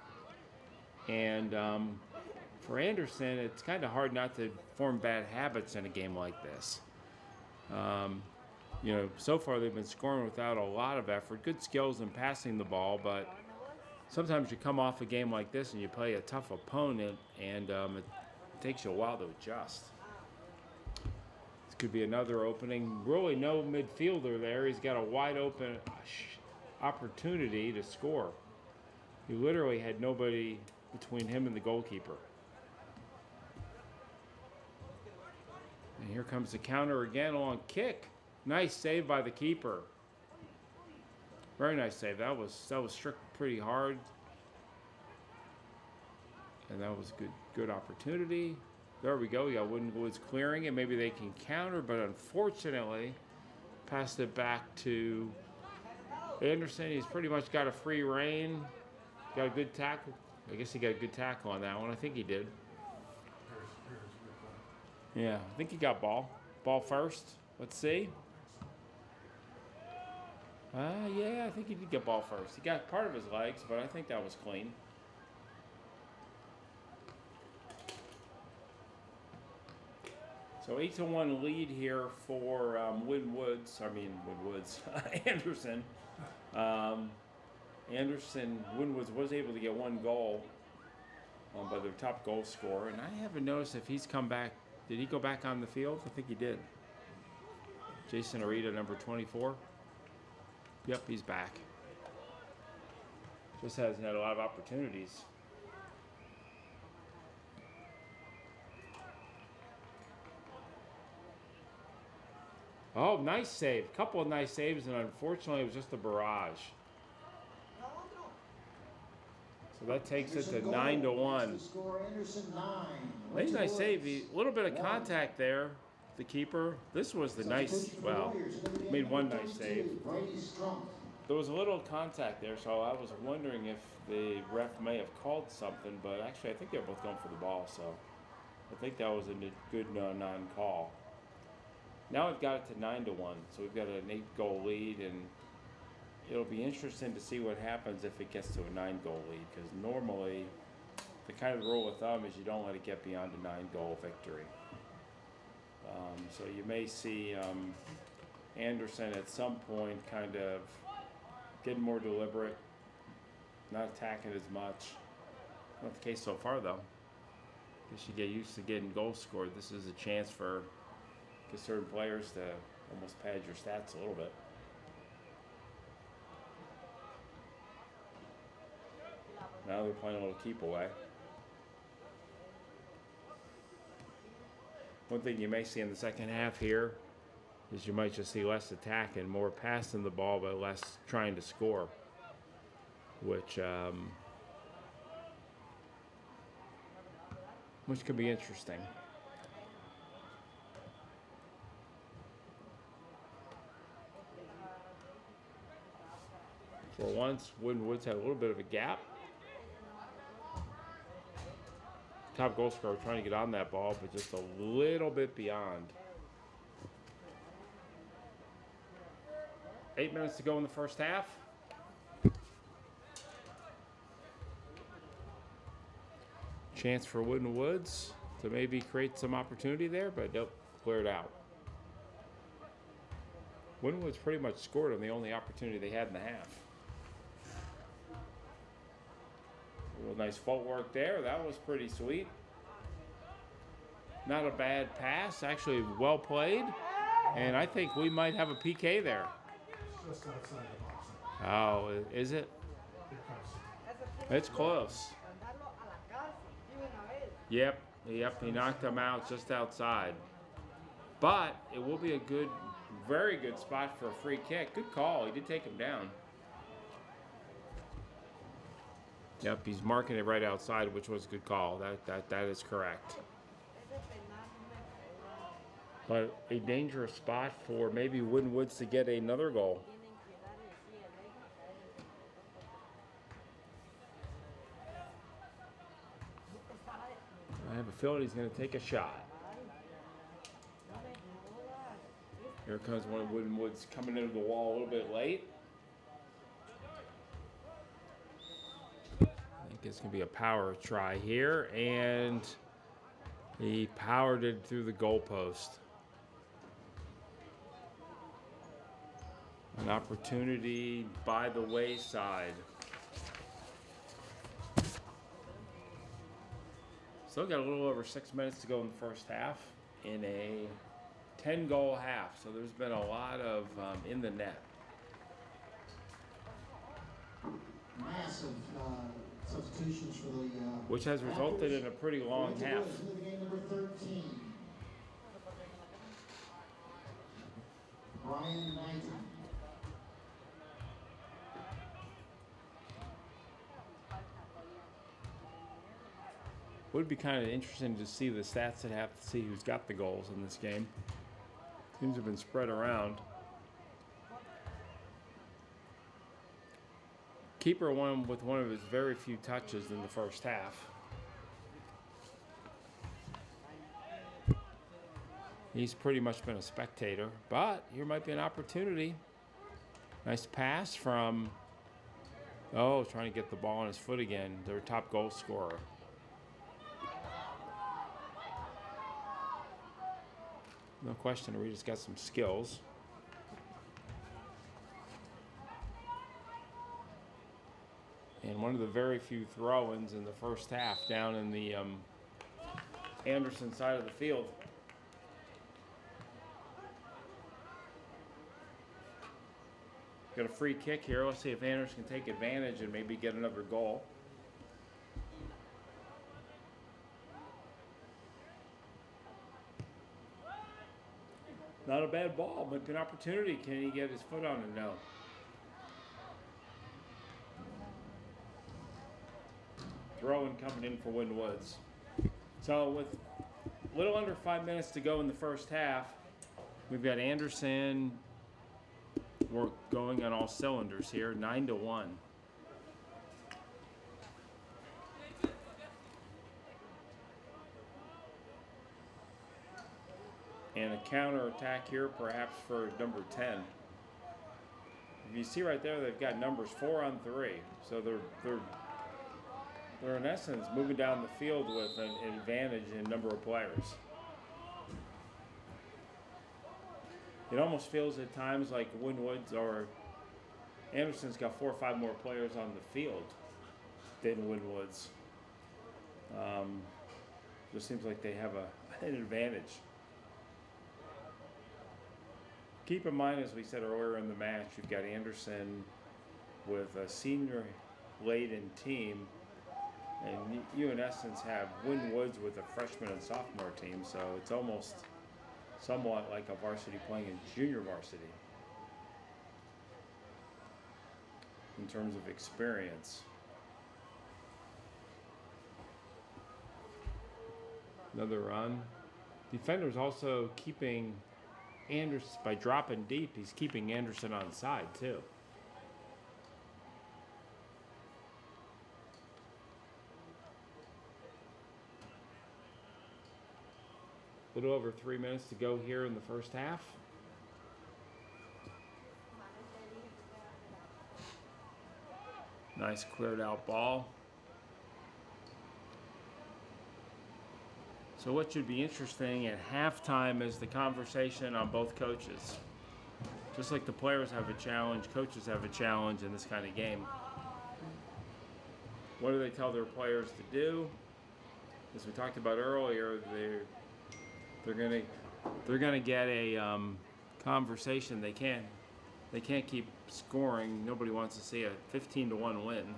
And for Anderson, it's kind of hard not to form bad habits in a game like this. So far they've been scoring without a lot of effort. Good skills in passing the ball, but sometimes you come off a game like this and you play a tough opponent, and it takes you a while to adjust. This could be another opening. Really no midfielder there. He's got a wide open opportunity to score. He literally had nobody between him and the goalkeeper. And here comes the counter again on kick. Nice save by the keeper. Very nice save. That was strict pretty hard. And that was a good opportunity. There we go. We got Winton's clearing it. Maybe they can counter, but unfortunately, passed it back to Anderson. He's pretty much got a free rein. Got a good tackle. I guess he got a good tackle on that one. I think he did. Yeah, I think he got ball. Ball first. Let's see. Yeah, I think he did get ball first. He got part of his legs, but I think that was clean. So 8-1 lead here for Anderson. Winwoods was able to get one goal by their top goal scorer, and I haven't noticed if he's come back. Did he go back on the field? I think he did. Jason Arita, number 24. Yep, he's back. Just hasn't had a lot of opportunities. Oh, nice save. Couple of nice saves, and unfortunately it was just a barrage. So that takes it to 9-1. Very nice save. A little bit of contact there, the keeper. This was the made one nice save. There was a little contact there, so I was wondering if the ref may have called something, but actually I think they were both going for the ball, so I think that was a good non-call. Now we've got it to 9-1, so we've got an 8-goal lead, and it'll be interesting to see what happens if it gets to a 9-goal lead, because normally the kind of rule of thumb is you don't let it get beyond a 9-goal victory. So you may see Anderson at some point kind of getting more deliberate, not attacking as much. Not the case so far, though. Guess you get used to getting goals scored. This is a chance for certain players to almost pad your stats a little bit. Now they're playing a little keep away. One thing you may see in the second half here is you might just see less attack and more passing the ball, but less trying to score, which could be interesting. For once, Woods had a little bit of a gap. Top goal scorer trying to get on that ball, but just a little bit beyond. 8 minutes to go in the first half. Chance for Woods to maybe create some opportunity there, but nope, cleared out. Woods pretty much scored on the only opportunity they had in the half. A little nice footwork there. That was pretty sweet. Not a bad pass. Actually, well played. And I think we might have a PK there. Just outside the box. Oh, is it? It's close. Yep. He knocked him out just outside. But it will be a very good spot for a free kick. Good call. He did take him down. Yep, he's marking it right outside, which was a good call. That is correct. But a dangerous spot for maybe Woods to get another goal. I have a feeling he's going to take a shot. Here comes one of Woods coming into the wall a little bit late. I think It's going to be a power try here, and he powered it through the goalpost. An opportunity by the wayside. Still got a little over 6 minutes to go in the first half in a 10-goal half. So there's been a lot of in the net. Massive substitutions for the which has resulted in a pretty long half. Game number 13. Brian Knighton. Would be kind of interesting to see the stats and have to see who's got the goals in this game. Teams have been spread around. Keeper won with one of his very few touches in the first half. He's pretty much been a spectator, but here might be an opportunity. Nice pass from, trying to get the ball on his foot again, their top goal scorer. No question, Rita's got some skills. And one of the very few throw-ins in the first half down in the Anderson side of the field. Got a free kick here. Let's see if Anderson can take advantage and maybe get another goal. Not a bad ball, but an opportunity. Can he get his foot on it? No. Throw-in coming in for Winwoods. So with a little under 5 minutes to go in the first half, we've got Anderson going on all cylinders here, 9-1. And a counter attack here, perhaps for number 10. If you see right there, they've got numbers 4 on 3. So they're in essence moving down the field with an advantage in number of players. It almost feels at times like Winwoods or Anderson's got 4 or 5 more players on the field than Winwoods. Just seems like they have an advantage. Keep in mind, as we said earlier in the match, you've got Anderson with a senior-laden team, and you in essence have Winwoods with a freshman and sophomore team, so it's almost somewhat like a varsity playing in junior varsity in terms of experience. Another run. Defender's also keeping Anderson, by dropping deep, he's keeping Anderson on side too. A little over 3 minutes to go here in the first half. Nice cleared out ball. So what should be interesting at halftime is the conversation on both coaches. Just like the players have a challenge, coaches have a challenge in this kind of game. What do they tell their players to do? As we talked about earlier, they're gonna get a conversation. They can't keep scoring. Nobody wants to see a 15-1 win.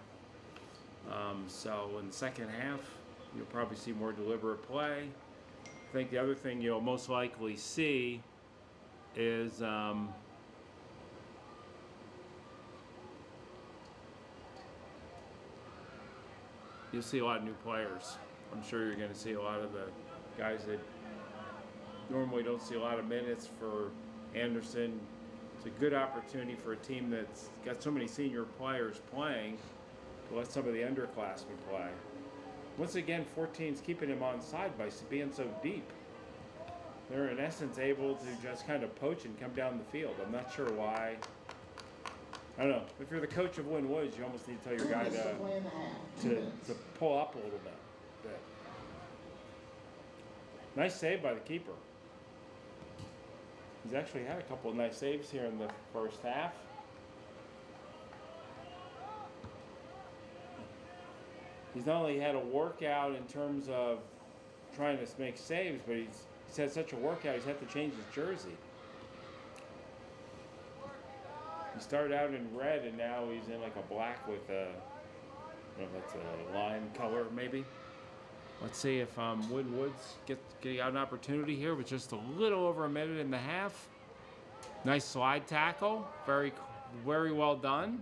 So in the second half, you'll probably see more deliberate play. I think the other thing you'll most likely see is you'll see a lot of new players. I'm sure you're going to see a lot of the guys that normally don't see a lot of minutes for Anderson. It's a good opportunity for a team that's got so many senior players playing to let some of the underclassmen play. Once again, 14's keeping him on side by being so deep. They're in essence able to just kind of poach and come down the field. I'm not sure why I don't know. If you're the coach of Winton Woods, you almost need to tell your guy to pull up a little bit. Nice save by the keeper. He's actually had a couple of nice saves here in the first half. He's not only had a workout in terms of trying to make saves, but he's had such a workout, he's had to change his jersey. He started out in red, and now he's in like a black with a, I don't know if that's a lime color maybe. Let's see if Winton Woods getting out an opportunity here with just a little over a minute and a half. Nice slide tackle, very well done.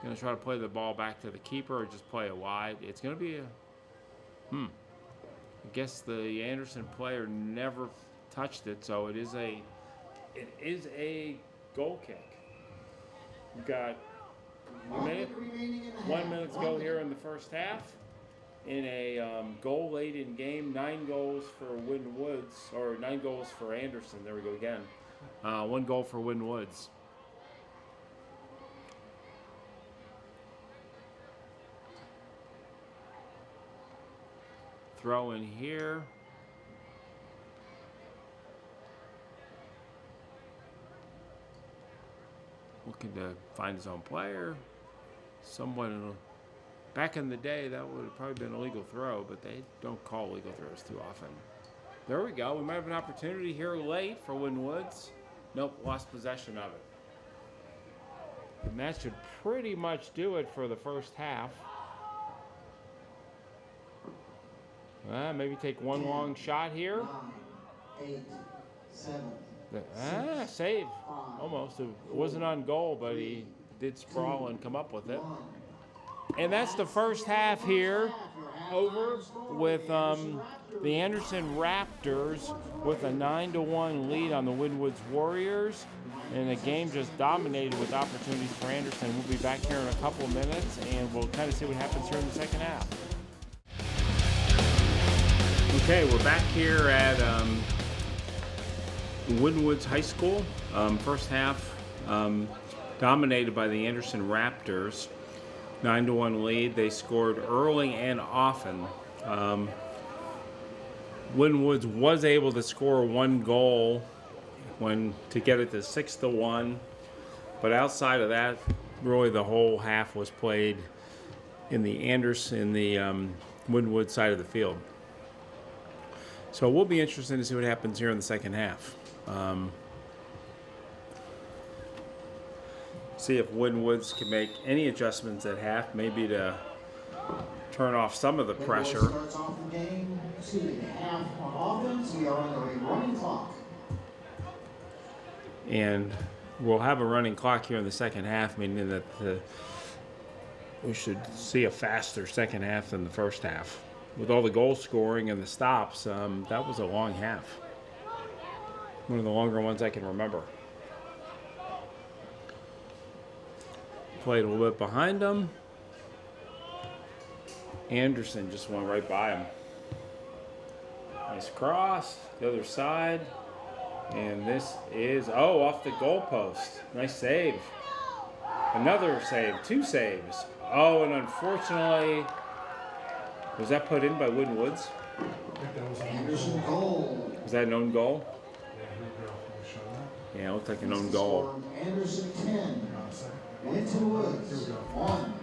Going to try to play the ball back to the keeper or just play it wide. It's going to be I guess the Anderson player never touched it, so it is a goal kick. We've got 1 minute to go here in the first half. In a goal-laden game, 9 goals for Winton Woods, or 9 goals for Anderson. There we go again. 1 goal for Winton Woods. Throw in here. Looking to find his own player. Someone, back in the day, that would have probably been a legal throw, but they don't call legal throws too often. There we go. We might have an opportunity here late for Winton Woods. Nope, lost possession of it. And that should pretty much do it for the first half. Maybe take one long shot here. 9, 8, 7. Save. Almost. It wasn't on goal, but he did sprawl and come up with it. And that's the first half here over with the Anderson Raptors with a 9-1 lead on the Winton Woods Warriors. And the game just dominated with opportunities for Anderson. We'll be back here in a couple of minutes, and we'll kind of see what happens here in the second half. Okay, we're back here at Winton Woods High School. First half dominated by the Anderson Raptors. 9-1 lead. They scored early and often. Winton Woods was able to score 1 goal to get it to 6-1, but outside of that, really the whole half was played in the Winton Woods side of the field. So we'll be interested to see what happens here in the second half. See if Winton Woods can make any adjustments at half, maybe to turn off some of the pressure. Starts off the game, half on offense. We are under a running clock. And we'll have a running clock here in the second half, meaning that we should see a faster second half than the first half. With all the goal scoring and the stops, that was a long half. One of the longer ones I can remember. Played a little bit behind him. Anderson just went right by him. Nice cross, the other side. And this is, off the goalpost. Nice save. Another save, 2 saves. And unfortunately, was that put in by Winton Woods? I think that was Anderson goal. Was that an own goal? Yeah, here we go. Can we show that? Yeah, it looked like an own goal. Anderson 10. Winton Woods 1.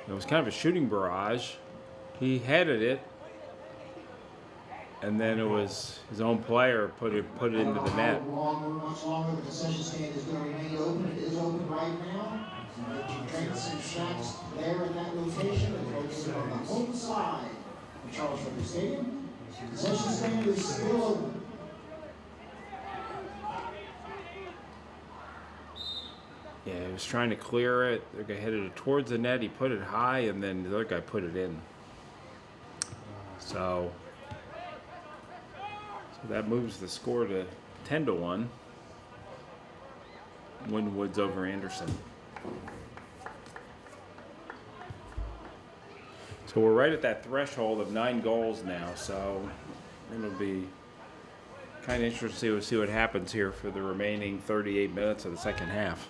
It was kind of a shooting barrage. He headed it, and then it was his own player put it into the net. Much longer the concession stand is going to remain open. It is open right now. Drinks and snacks there in that location. It's located on the home side of Charles River Stadium. Concession stand is still open. Yeah, he was trying to clear it. The guy headed it towards the net. He put it high, and then the other guy put it in. So that moves the score to 10-1. Winton Woods over Anderson. So we're right at that threshold of 9 goals now. So it'll be Kind of interesting to see what happens here for the remaining 38 minutes of the second half.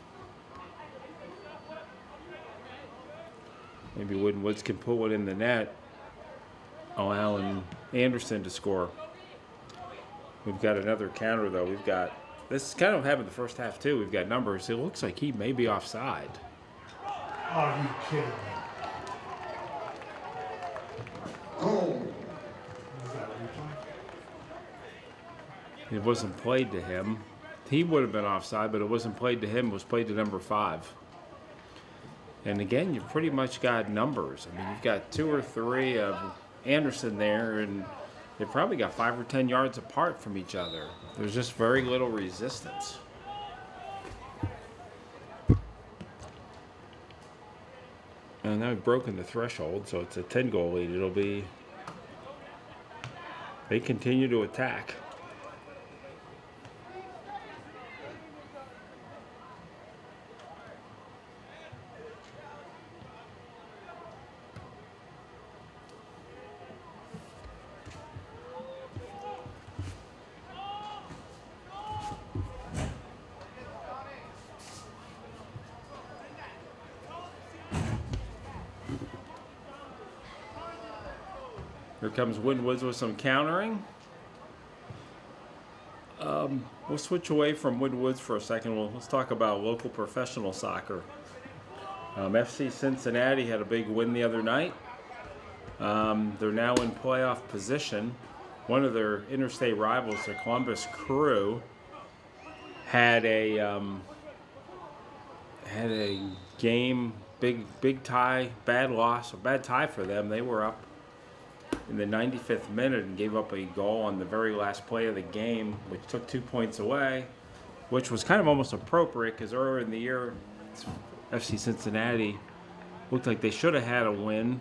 Maybe Winton Woods can put one in the net, allowing Anderson to score. We've got another counter, though. This is kind of happened the first half, too. We've got numbers. It looks like he may be offside. Are you kidding me? Goal. Is that replay? It wasn't played to him. He would have been offside, but it wasn't played to him. It was played to number 5. And again, you've pretty much got numbers. I mean, you've got 2 or 3 of Anderson there, and they've probably got 5 or 10 yards apart from each other. There's just very little resistance. And now we've broken the threshold, so it's a 10-goal lead. They continue to attack. Here comes Winton Woods with some countering. We'll switch away from Winton Woods for a second. Let's talk about local professional soccer. FC Cincinnati had a big win the other night. They're now in playoff position. One of their interstate rivals, the Columbus Crew, had a game, big tie, bad loss, a bad tie for them. They were up in the 95th minute and gave up a goal on the very last play of the game, which took 2 points away, which was kind of almost appropriate because earlier in the year, FC Cincinnati looked like they should have had a win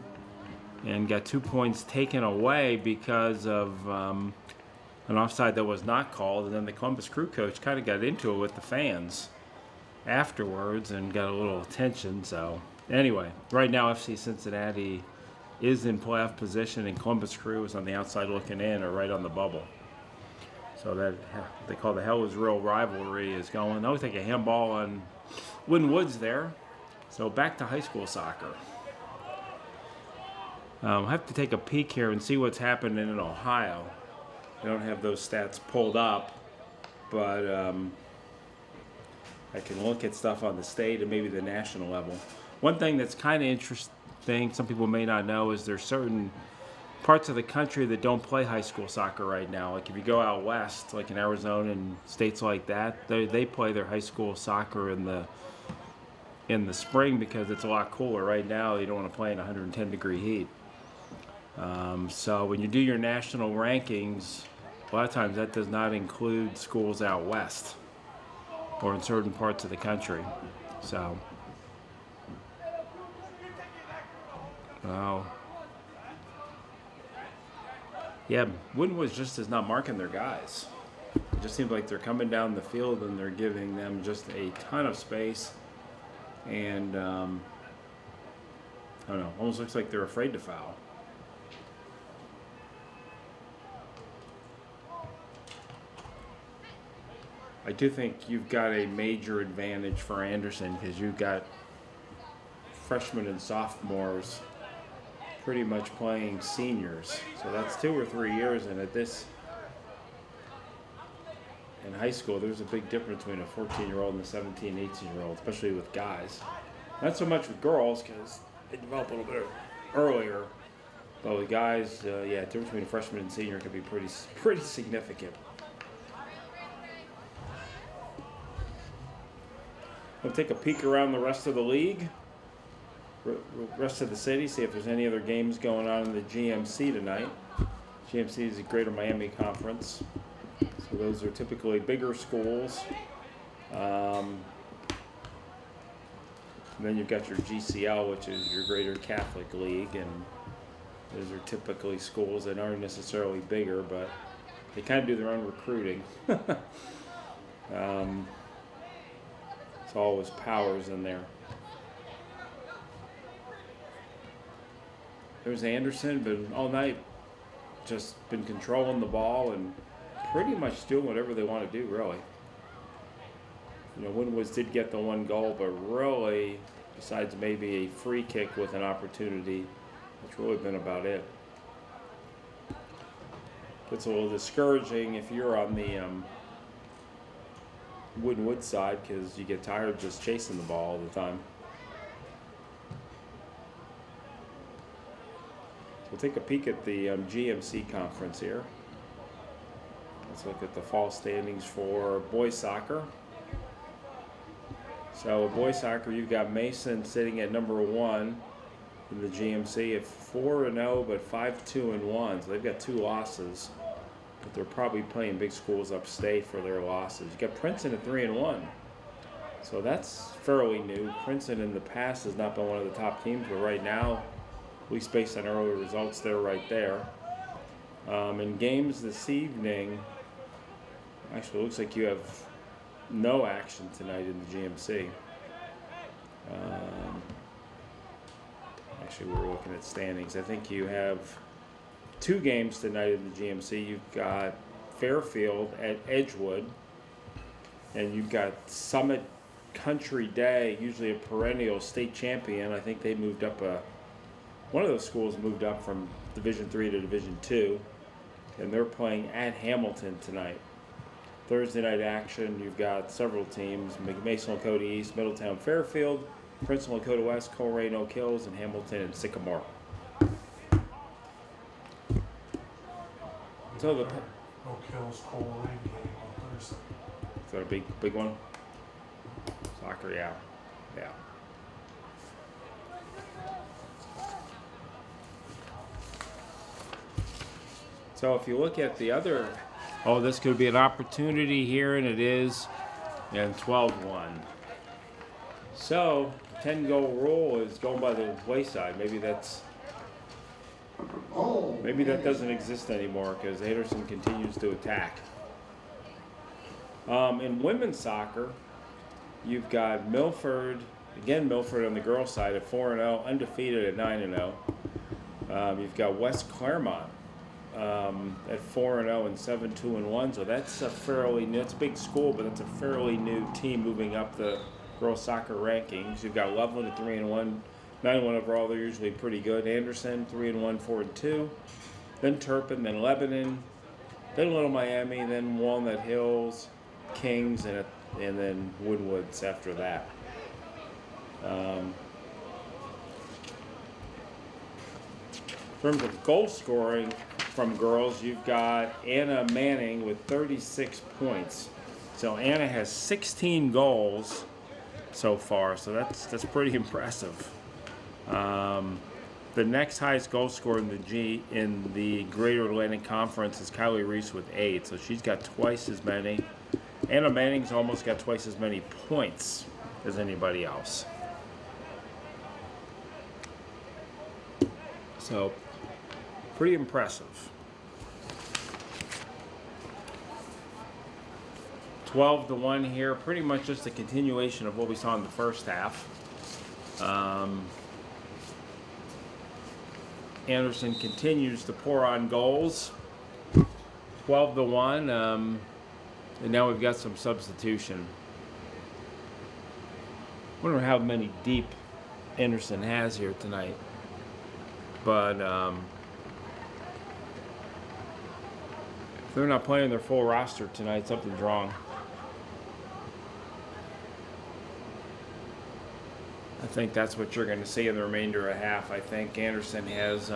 and got 2 points taken away because of an offside that was not called. And then the Columbus Crew coach kind of got into it with the fans afterwards and got a little attention. So anyway, right now FC Cincinnati is in playoff position, and Columbus Crew is on the outside looking in or right on the bubble. So that they call the Hell is Real rivalry is going. I'll take a handball on Winton Woods there. So back to high school soccer. I'll have to take a peek here and see what's happening in Ohio. I don't have those stats pulled up, but I can look at stuff on the state and maybe the national level. One thing that's kind of interesting, some people may not know, is there's certain parts of the country that don't play high school soccer right now. Like if you go out west, like in Arizona and states like that, they play their high school soccer in the spring because it's a lot cooler. Right now, you don't want to play in 110-degree heat. So when you do your national rankings, a lot of times that does not include schools out west or in certain parts of the country. So. Wow. Yeah, Winton Woods just is not marking their guys. It just seems like they're coming down the field and they're giving them just a ton of space. And, I don't know, almost looks like they're afraid to foul. I do think you've got a major advantage for Anderson because you've got freshmen and sophomores pretty much playing seniors. So that's 2 or 3 years, and in high school, there's a big difference between a 14-year-old and a 17, 18-year-old, especially with guys. Not so much with girls because they develop a little bit earlier. But with guys, the difference between a freshman and senior can be pretty significant. We'll take a peek around the rest of the league. Rest of the city, see if there's any other games going on in the GMC tonight. GMC is the Greater Miami Conference. So those are typically bigger schools. And then you've got your GCL, which is your Greater Catholic League, and those are typically schools that aren't necessarily bigger, but they kind of do their own recruiting. It's always Powers in there. There's Anderson, but all night just been controlling the ball and pretty much doing whatever they want to do, really. Winwoods did get the one goal, but really, besides maybe a free kick with an opportunity, it's really been about it. Gets a little discouraging if you're on the Winwood side because you get tired just chasing the ball all the time. We'll take a peek at the GMC conference here. Let's look at the fall standings for boys soccer. So boys soccer, you've got Mason sitting at number 1 in the GMC at 4-0, but 5-2-1. So they've got 2 losses, but they're probably playing big schools upstate for their losses. You got Princeton at 3-1. So that's fairly new. Princeton in the past has not been one of the top teams, but right now, at least based on early results, they're right there. In games this evening, actually, it looks like you have no action tonight in the GMC. Actually, we're looking at standings. I think you have 2 games tonight in the GMC. You've got Fairfield at Edgewood, and you've got Summit Country Day, usually a perennial state champion. I think they moved up one of those schools moved up from Division III to Division II, and they're playing at Hamilton tonight. Thursday night action, you've got several teams: Mason Lakota East, Middletown Fairfield, Princeton Lakota West, Coleraine Oak Hills, and Hamilton and Sycamore. So the Oak Hills Coleraine game on Thursday. is that a big one? Soccer, yeah. So if you look at the other, this could be an opportunity here, and it is, and 12-1. So 10-goal rule is going by the wayside. Maybe that doesn't exist anymore because Anderson continues to attack. In women's soccer, you've got Milford on the girls' side at 4-0, undefeated at 9-0. You've got West Claremont at 4-0 and 7-2-1. So that's it's a big school, but it's a fairly new team moving up the girls soccer rankings. You've got Loveland at 3-1, 9-1 overall. They're usually pretty good. Anderson 3-1, 4-2. Then Turpin, then Lebanon, then Little Miami, then Walnut Hills, Kings, and then Woodwoods after that. In terms of goal scoring from girls, you've got Anna Manning with 36 points. So Anna has 16 goals so far, so that's pretty impressive. The next highest goal scorer in the Greater Atlantic Conference is Kylie Reese with 8, so she's got twice as many. Anna Manning's almost got twice as many points as anybody else. So, pretty impressive. 12-1 here, pretty much just a continuation of what we saw in the first half. Anderson continues to pour on goals. 12-1, and now we've got some substitution. Wonder how many deep Anderson has here tonight. But if they're not playing their full roster tonight, something's wrong. I think that's what you're going to see in the remainder of half. I think Anderson has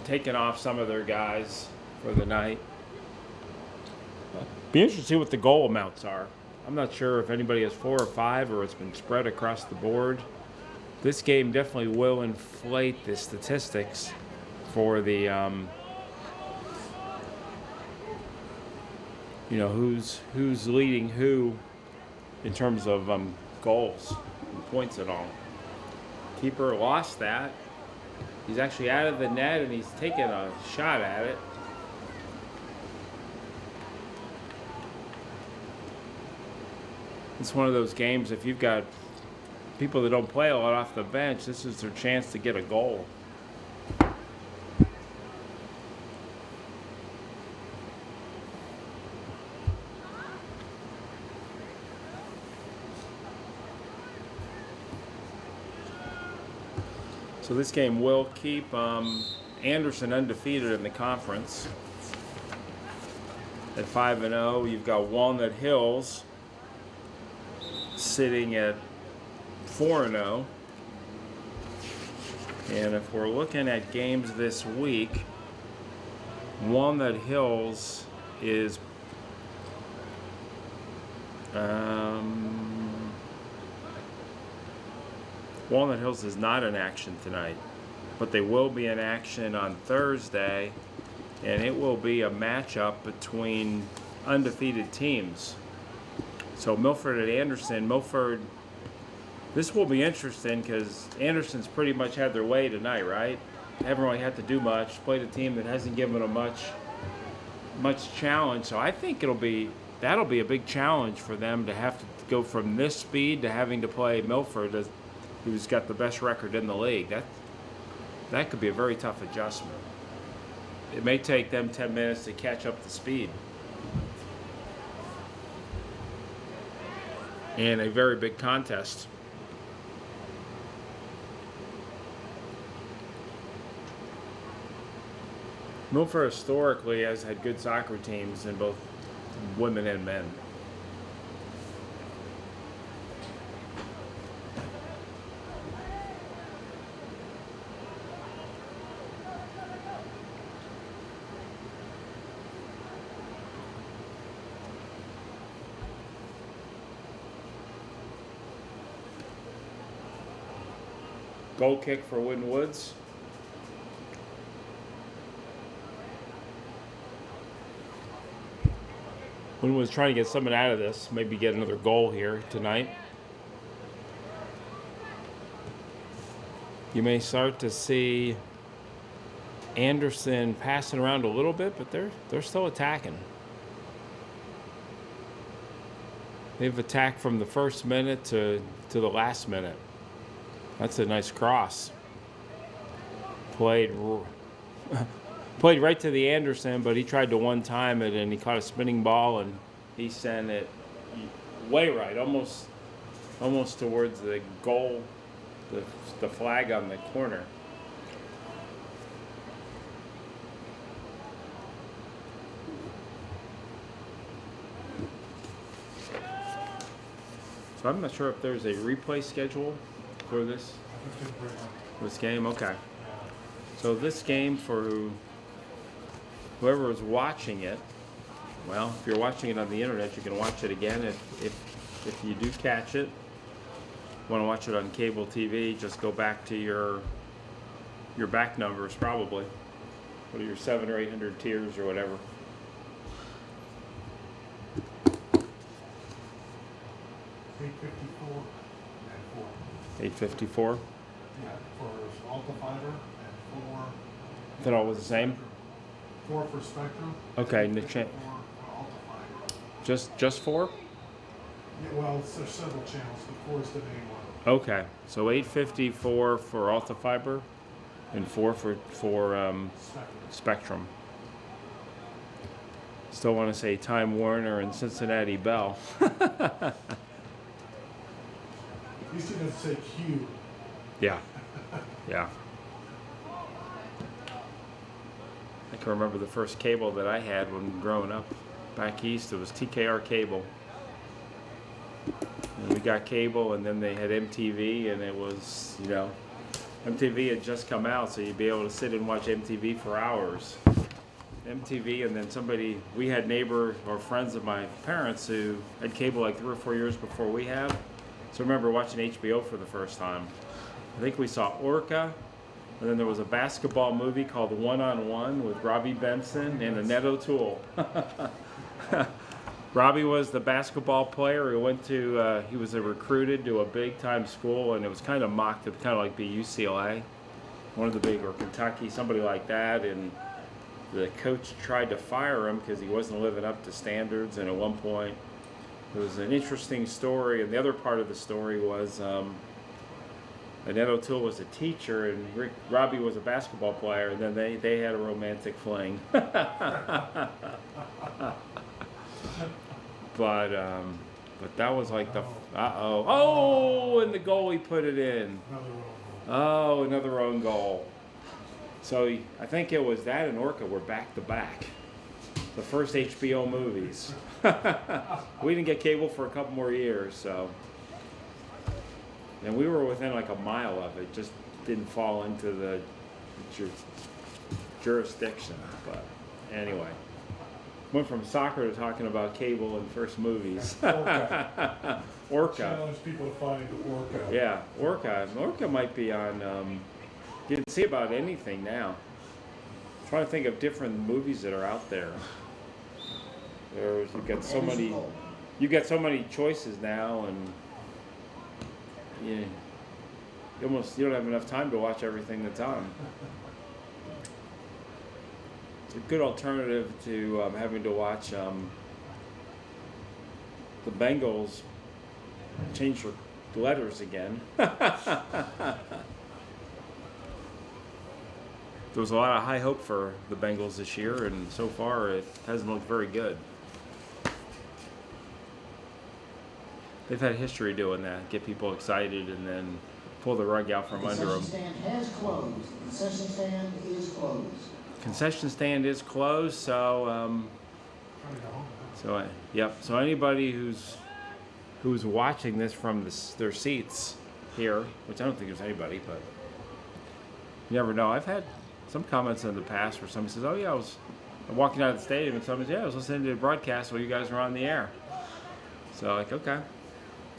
taken off some of their guys for the night. Be interesting to see what the goal amounts are. I'm not sure if anybody has 4 or 5 or it's been spread across the board. This game definitely will inflate the statistics for the, who's leading who in terms of goals and points and all. Keeper lost that. He's actually out of the net and he's taking a shot at it. It's one of those games, if you've got people that don't play a lot off the bench, this is their chance to get a goal. So this game will keep Anderson undefeated in the conference at 5-0. You've got Walnut Hills sitting at 4-0. And if we're looking at games this week, Walnut Hills is Walnut Hills is not in action tonight, but they will be in action on Thursday, and it will be a matchup between undefeated teams. So Milford and Anderson. Milford, this will be interesting because Anderson's pretty much had their way tonight, right? They haven't really had to do much. Played a team that hasn't given them much challenge. So I think that'll be a big challenge for them to have to go from this speed to having to play Milford, who's got the best record in the league. That could be a very tough adjustment. It may take them 10 minutes to catch up to speed. And a very big contest. Milford historically has had good soccer teams in both women and men. Goal kick for Winton Woods. Winton was trying to get something out of this, maybe get another goal here tonight. You may start to see Anderson passing around a little bit, but they're still attacking. They've attacked from the first minute to the last minute. That's a nice cross. Played right to the Anderson, but he tried to one-time it, and he caught a spinning ball, and he sent it way right, almost towards the goal, the flag on the corner. So I'm not sure if there's a replay schedule for this game. Okay. So this game, for whoever is watching it, well, if you're watching it on the internet, you can watch it again. If you do catch it, want to watch it on cable TV, just go back to your back numbers, probably. What are your 700 or 800 tiers or whatever? 854 and 4. 854. Yeah, for Alta Fiber and 4. That all was the same? 4 for Spectrum. Okay, 4 for Alta Fiber. just 4? Yeah, well, there's several channels, but 4 is the main one. Okay, so 854 for Alta Fiber and 4 for Spectrum. Still want to say Time Warner and Cincinnati Bell. You used to say Q. Yeah. I can remember the first cable that I had when growing up back east. It was TKR cable. And we got cable, and then they had MTV, and it was, MTV had just come out, so you'd be able to sit and watch MTV for hours. MTV, and then we had neighbor or friends of my parents who had cable like 3 or 4 years before we had. So I remember watching HBO for the first time. I think we saw Orca, and then there was a basketball movie called One on One with Robbie Benson and Annette O'Toole. Robbie was the basketball player who he was recruited to a big time school, and it was kind of mocked to kind of like be UCLA, one of the big, or Kentucky, somebody like that, and the coach tried to fire him because he wasn't living up to standards, and at one point it was an interesting story, and the other part of the story was Annette O'Toole was a teacher and Robbie was a basketball player, and then they had a romantic fling. But that was like the and the goalie put it in. Oh, another own goal. So I think it was that and Orca were back to back. The first HBO movies. We didn't get cable for a couple more years, so. And we were within like a mile of it, just didn't fall into the jurisdiction. But anyway, went from soccer to talking about cable and first movies. Orca. Orca. Challenge people to find Orca. Yeah, Orca. Orca might be on. You can see about anything now. I'm trying to think of different movies that are out there. You've got so many. You get so many choices now, and you don't have enough time to watch everything that's on. It's a good alternative to having to watch the Bengals change their letters again. There was a lot of high hope for the Bengals this year, and so far it hasn't looked very good. They've had history doing that, get people excited and then pull the rug out from under them. The concession stand has closed. The concession stand is closed. Concession stand is closed, so yep. So anybody who's watching this from their seats here, which I don't think there's anybody, but you never know. I've had some comments in the past where somebody says, "Oh yeah, I was walking out of the stadium," and somebody says, "Yeah, I was listening to the broadcast while you guys were on the air." So like, okay.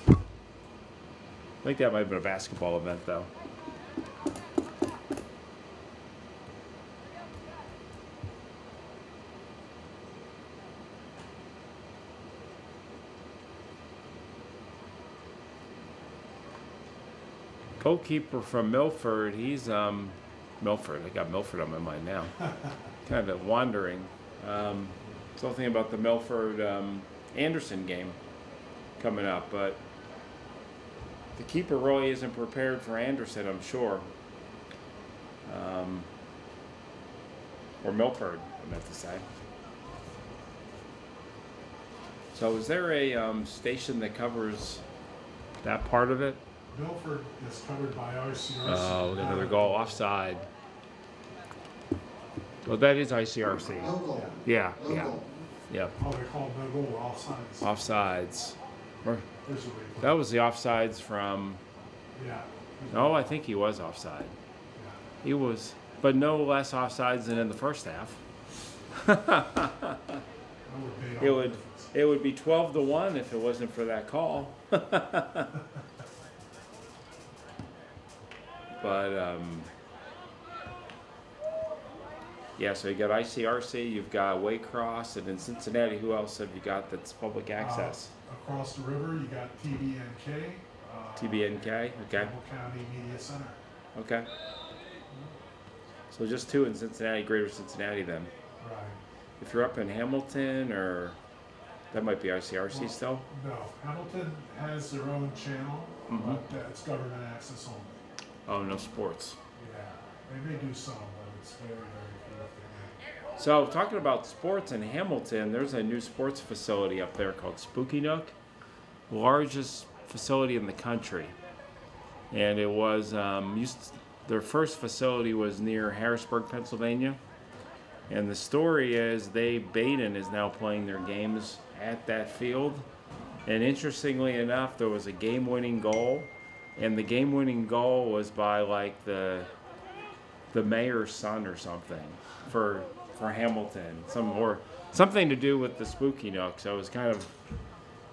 I think that might have been a basketball event, though. Goalkeeper from Milford, he's Milford. I got Milford on my mind now. Kind of wandering. Something about the Milford Anderson game coming up, but the keeper really isn't prepared for Anderson, I'm sure. Or Milford, I meant to say. So is there a station that covers that part of it? Milford is covered by RCRC. Oh, we got another goal. Offside. Well, that is ICRC. No goal. Yeah, No yeah. goal. Yeah. Oh, they call it no goal, offsides. Offsides. Or- There's a way to- That was the offsides from. Yeah. No, I think he was offside. Yeah. He was, but no less offsides than in the first half. That would be all the difference. It would be 12-1 if it wasn't for that call. But yeah, so you got ICRC, you've got Waycross, and in Cincinnati, who else have you got that's public access? Across the river, you got TBNK. TBNK, okay, Campbell County Media Center. okay. So just two in Cincinnati, Greater Cincinnati then. Right. If you're up in Hamilton, or that might be ICRC Well, still. No, Hamilton has their own channel, Mhm. but it's government access only. Oh, no sports. Yeah, they may do some, but it's very, very few if they So talking about sports in Hamilton, there's a new sports facility up there called Spooky Nook, largest facility in the country. And it was their first facility was near Harrisburg, Pennsylvania. And the story is Baden is now playing their games at that field. And interestingly enough, there was a game-winning goal, and the game-winning goal was by like the mayor's son or something for Hamilton, something to do with the Spooky Nook. So it was kind of,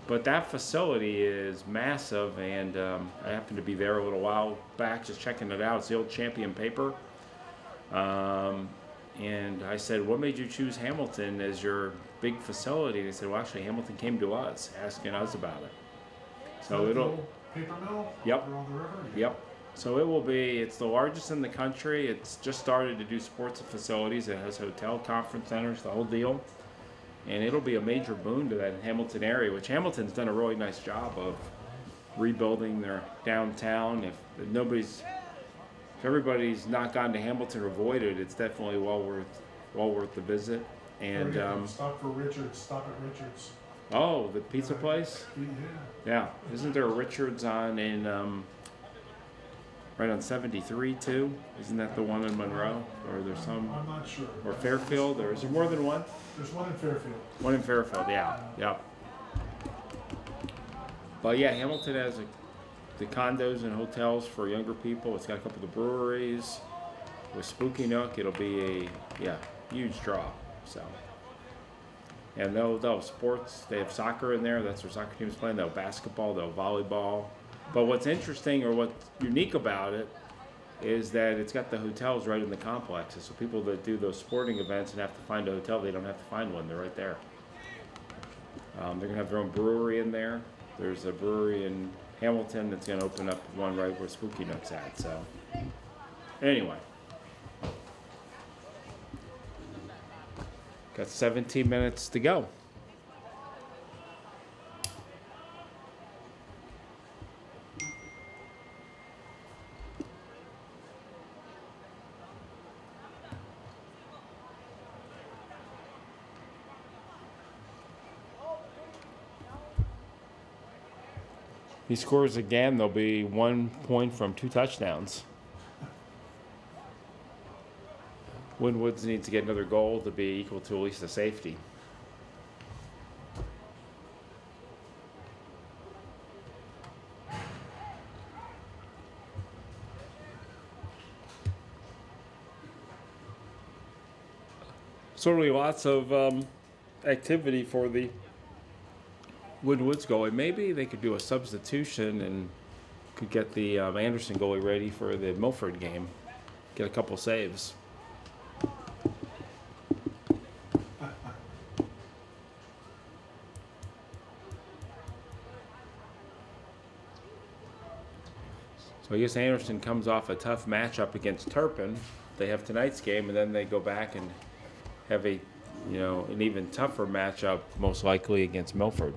but that facility is massive, and I happened to be there a little while back just checking it out. It's the old Champion paper. And I said, what made you choose Hamilton as your big facility? And they said, well, actually, Hamilton came to us, asking us about it. So do. it'll, Paper mill? Yep. Over on the river? yep. So it will be, it's the largest in the country. It's just started to do sports facilities. It has hotel, conference centers, the whole deal. And it'll be a major boon to that Hamilton area, which Hamilton's done a really nice job of rebuilding their downtown. If everybody's not gone to Hamilton or avoided, it's definitely well worth the visit. And Stop for Richards. Stop at Richards. oh, the pizza place. Yeah. Yeah, isn't there a Richards on in right on 73 too. Isn't that the one in Monroe? Or there's some, I'm not sure. or Fairfield, or is there more than one? There's one in Fairfield. One in Fairfield, yeah. Yep. But yeah, Hamilton has the condos and hotels for younger people. It's got a couple of breweries. With Spooky Nook, it'll be a huge draw. So, and they'll have sports. They have soccer in there. That's where soccer teams playing. They'll have basketball. They'll have volleyball. But what's interesting or what's unique about it is that it's got the hotels right in the complexes. So people that do those sporting events and have to find a hotel, they don't have to find one. They're right there. They're gonna have their own brewery in there. There's a brewery in Hamilton that's gonna open up one right where Spooky Nook's at. So, anyway. Got 17 minutes to go. He scores again, there'll be 1 point from 2 touchdowns. Woods needs to get another goal to be equal to at least a safety. Certainly lots of activity for the Woods goalie. Maybe they could do a substitution and could get the Anderson goalie ready for the Milford game. Get a couple saves. So I guess Anderson comes off a tough matchup against Turpin. They have tonight's game, and then they go back and have an even tougher matchup, most likely against Milford.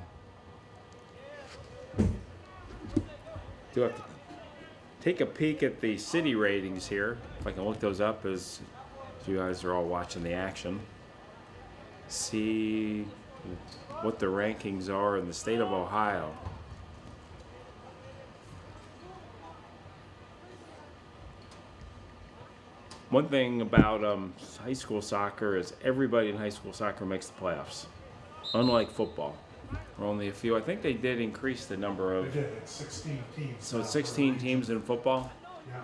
Do have to take a peek at the city ratings here, if I can look those up as you guys are all watching the action. See what the rankings are in the state of Ohio. One thing about high school soccer is everybody in high school soccer makes the playoffs, unlike football. There are only a few. I think they did increase the number of. They did. It's 16 teams. So it's 16 teams in football, Yeah.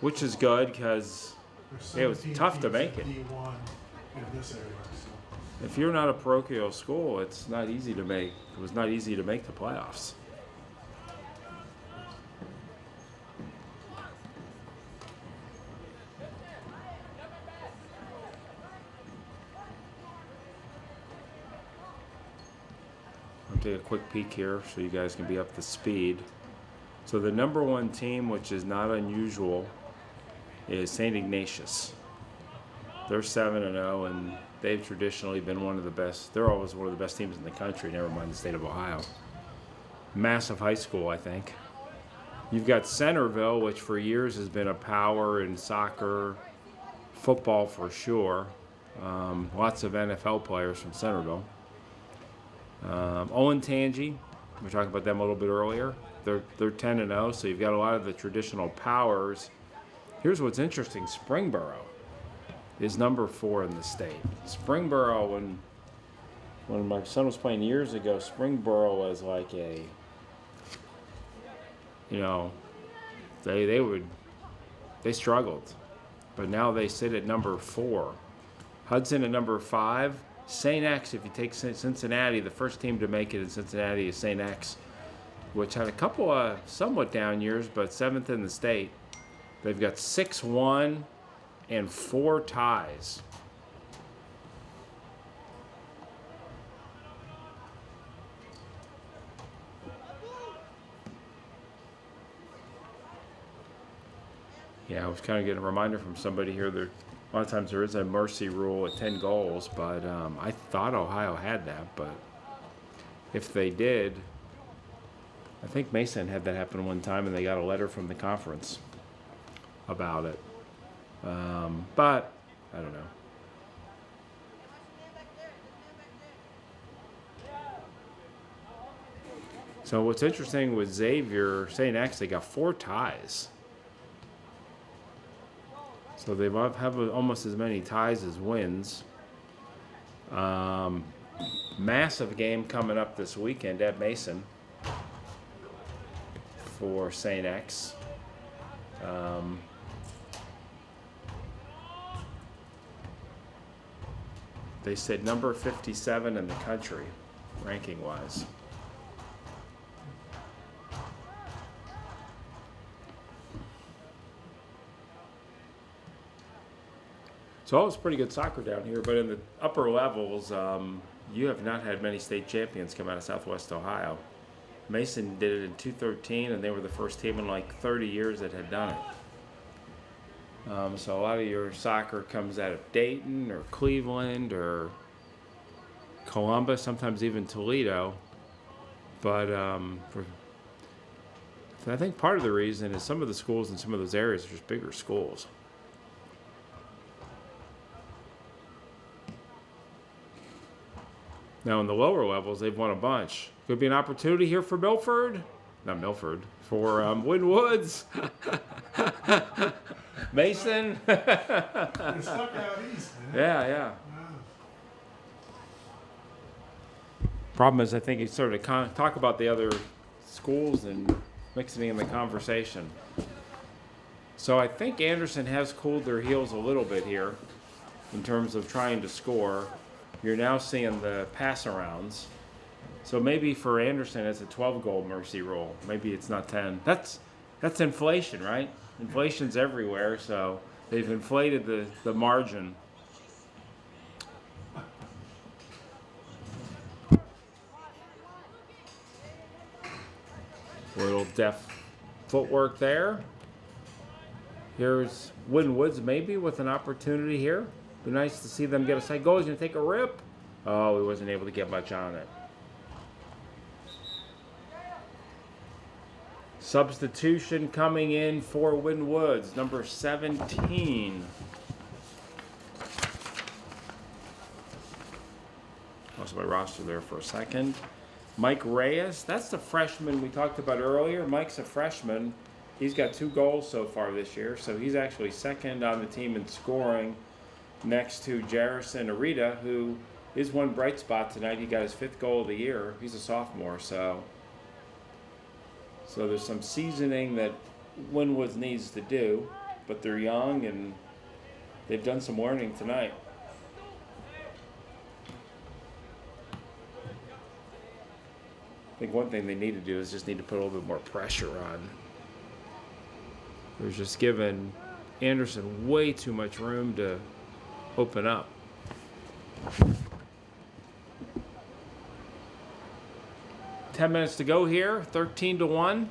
which is good because There's it was 17 tough to teams make in it. D1 in this area. So. If you're not a parochial school, it's not easy to make. It was not easy to make the playoffs. I'll take a quick peek here so you guys can be up to speed. So the number one team, which is not unusual, is St. Ignatius. They're 7-0, and they've traditionally been one of the best. They're always one of the best teams in the country, never mind the state of Ohio. Massive high school, I think. You've got Centerville, which for years has been a power in soccer, football for sure. Lots of NFL players from Centerville. Olentangy, we were talking about them a little bit earlier. They're 10-0, so you've got a lot of the traditional powers. Here's what's interesting: Springboro is number 4 in the state. Springboro, when my son was playing years ago, Springboro was like a, they struggled, but now they sit at number 4. Hudson at number 5. St. X, if you take Cincinnati, the first team to make it in Cincinnati is St. X, which had a couple of somewhat down years, but 7th in the state. They've got 6-1 and 4 ties. Yeah, I was kind of getting a reminder from somebody here. A lot of times there is a mercy rule at 10 goals, but I thought Ohio had that. But if they did, I think Mason had that happen one time, and they got a letter from the conference about it. But I don't know. So what's interesting with Xavier, St. X, they got 4 ties. So they have almost as many ties as wins. Massive game coming up this weekend at Mason for St. X. They said number 57 in the country, ranking-wise. So it's pretty good soccer down here, but in the upper levels, you have not had many state champions come out of Southwest Ohio. Mason did it in 2013, and they were the first team in like 30 years that had done it. So a lot of your soccer comes out of Dayton or Cleveland or Columbus, sometimes even Toledo. But I think part of the reason is some of the schools in some of those areas are just bigger schools. Now in the lower levels, they've won a bunch. Could be an opportunity here for Milford. Not Milford. For Winton Woods. Mason. They're stuck out east, man. Yeah. Problem is, I think you sort of talk about the other schools and mixing in the conversation. So I think Anderson has cooled their heels a little bit here in terms of trying to score. You're now seeing the pass-arounds. So maybe for Anderson, it's a 12-goal mercy rule. Maybe it's not 10. That's inflation, right? Inflation's everywhere, so they've inflated the margin. A little deft footwork there. Here's Winton Woods maybe with an opportunity here. Be nice to see them get a side goal. He's going to take a rip. Oh, he wasn't able to get much on it. Substitution coming in for Winton Woods, number 17. Lost my roster there for a second. Mike Reyes, that's the freshman we talked about earlier. Mike's a freshman. He's got 2 goals so far this year, so he's actually second on the team in scoring next to Jarrison Arita, who is one bright spot tonight. He got his 5th goal of the year. He's a sophomore, so there's some seasoning that Winwood needs to do, but they're young and they've done some learning tonight. I think one thing they need to do is just need to put a little bit more pressure on. They're just giving Anderson way too much room to open up. Ten minutes to go here, 13-1.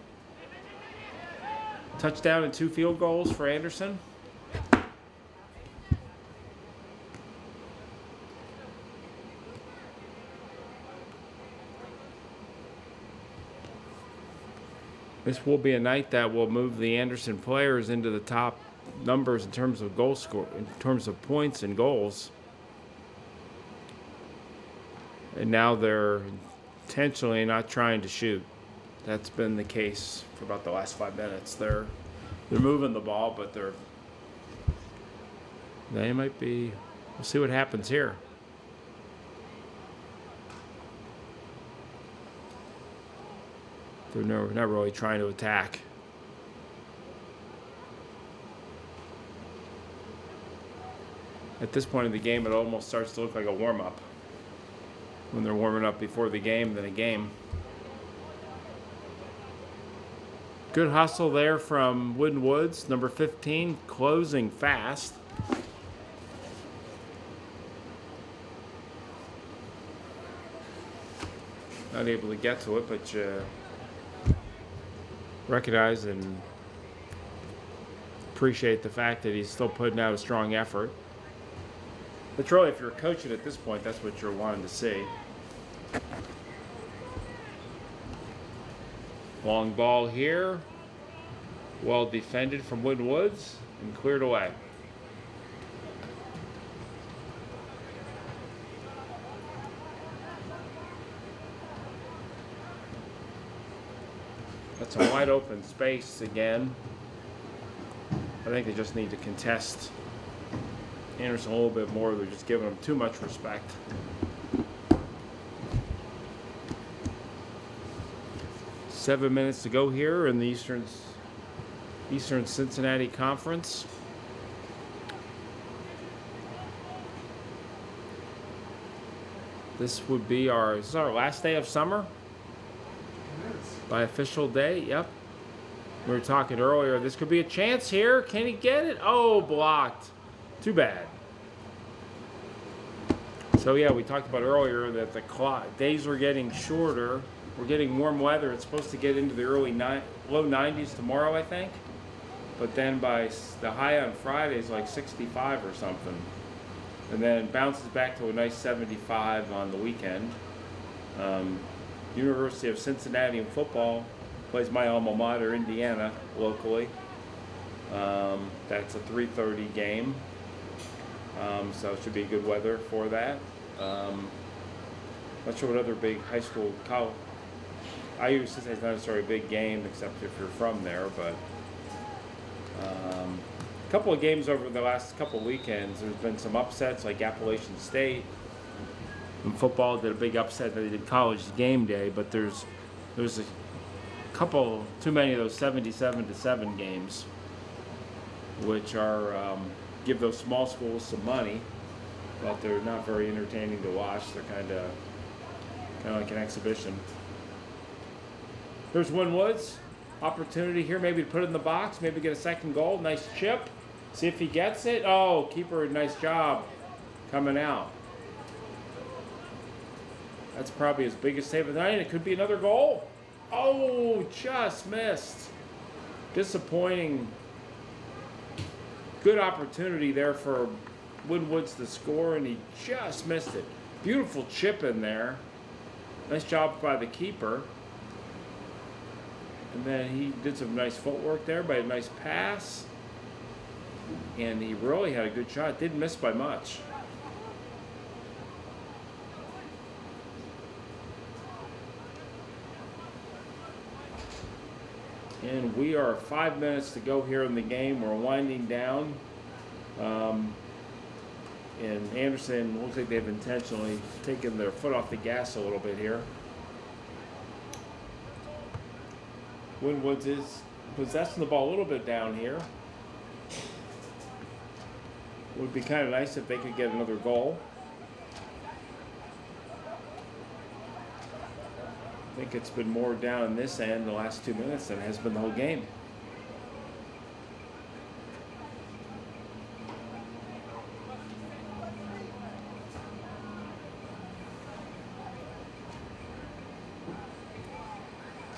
Touchdown and 2 field goals for Anderson. This will be a night that will move the Anderson players into the top numbers in terms of goal score, in terms of points and goals. And now they're intentionally not trying to shoot. That's been the case for about the last 5 minutes. They're moving the ball, but they might be. We'll see what happens here. They're not really trying to attack. At this point in the game, it almost starts to look like a warm-up. When they're warming up before the game than a game. Good hustle there from Winton Woods, number 15, closing fast. Not able to get to it, but recognize and appreciate the fact that he's still putting out a strong effort. But really, if you're coaching at this point, that's what you're wanting to see. Long ball here. Well defended from Winton Woods and cleared away. That's a wide open space again. I think they just need to contest Anderson a little bit more. They're just giving him too much respect. Seven minutes to go here in the Eastern Cincinnati Conference. This would be this is our last day of summer by official day. Yep. We were talking earlier. This could be a chance here. Can he get it? Oh, blocked. Too bad. So yeah, we talked about earlier that the days were getting shorter. We're getting warm weather. It's supposed to get into the low 90s tomorrow, I think. But then by the high on Friday is like 65 or something. And then it bounces back to a nice 75 on the weekend. University of Cincinnati in football plays my alma mater, Indiana, locally. That's a 3:30 game. So it should be good weather for that. Not sure what other big high school, college. IU Cincinnati is not necessarily a big game, except if you're from there, but a couple of games over the last couple of weekends. There's been some upsets, like Appalachian State. In football, did a big upset. They did college game day, but there's a couple too many of those 77-7 games, which are give those small schools some money, but they're not very entertaining to watch. They're kind of like an exhibition. There's Winwoods. Opportunity here, maybe to put it in the box, maybe get a second goal. Nice chip. See if he gets it. Oh, keeper, nice job coming out. That's probably his biggest save of the night. It could be another goal. Oh, just missed. Disappointing. Good opportunity there for Winwoods to score, and he just missed it. Beautiful chip in there. Nice job by the keeper. And then he did some nice footwork there by a nice pass. And he really had a good shot. Didn't miss by much. And we are 5 minutes to go here in the game. We're winding down. And Anderson looks like they've intentionally taken their foot off the gas a little bit here. Winwoods is possessing the ball a little bit down here. Would be kind of nice if they could get another goal. I think it's been more down in this end the last 2 minutes than it has been the whole game.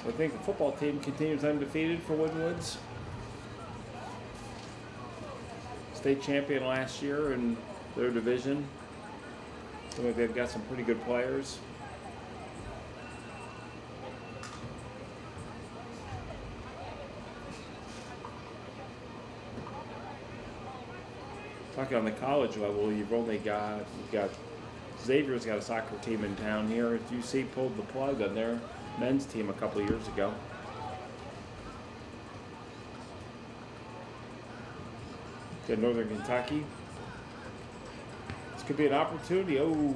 I think the football team continues undefeated for Winwoods. State champion last year in their division. I think they've got some pretty good players. Talking on the college level, you've got Xavier's got a soccer team in town here. UC pulled the plug on their men's team a couple of years ago. Got Northern Kentucky. This could be an opportunity. Oh.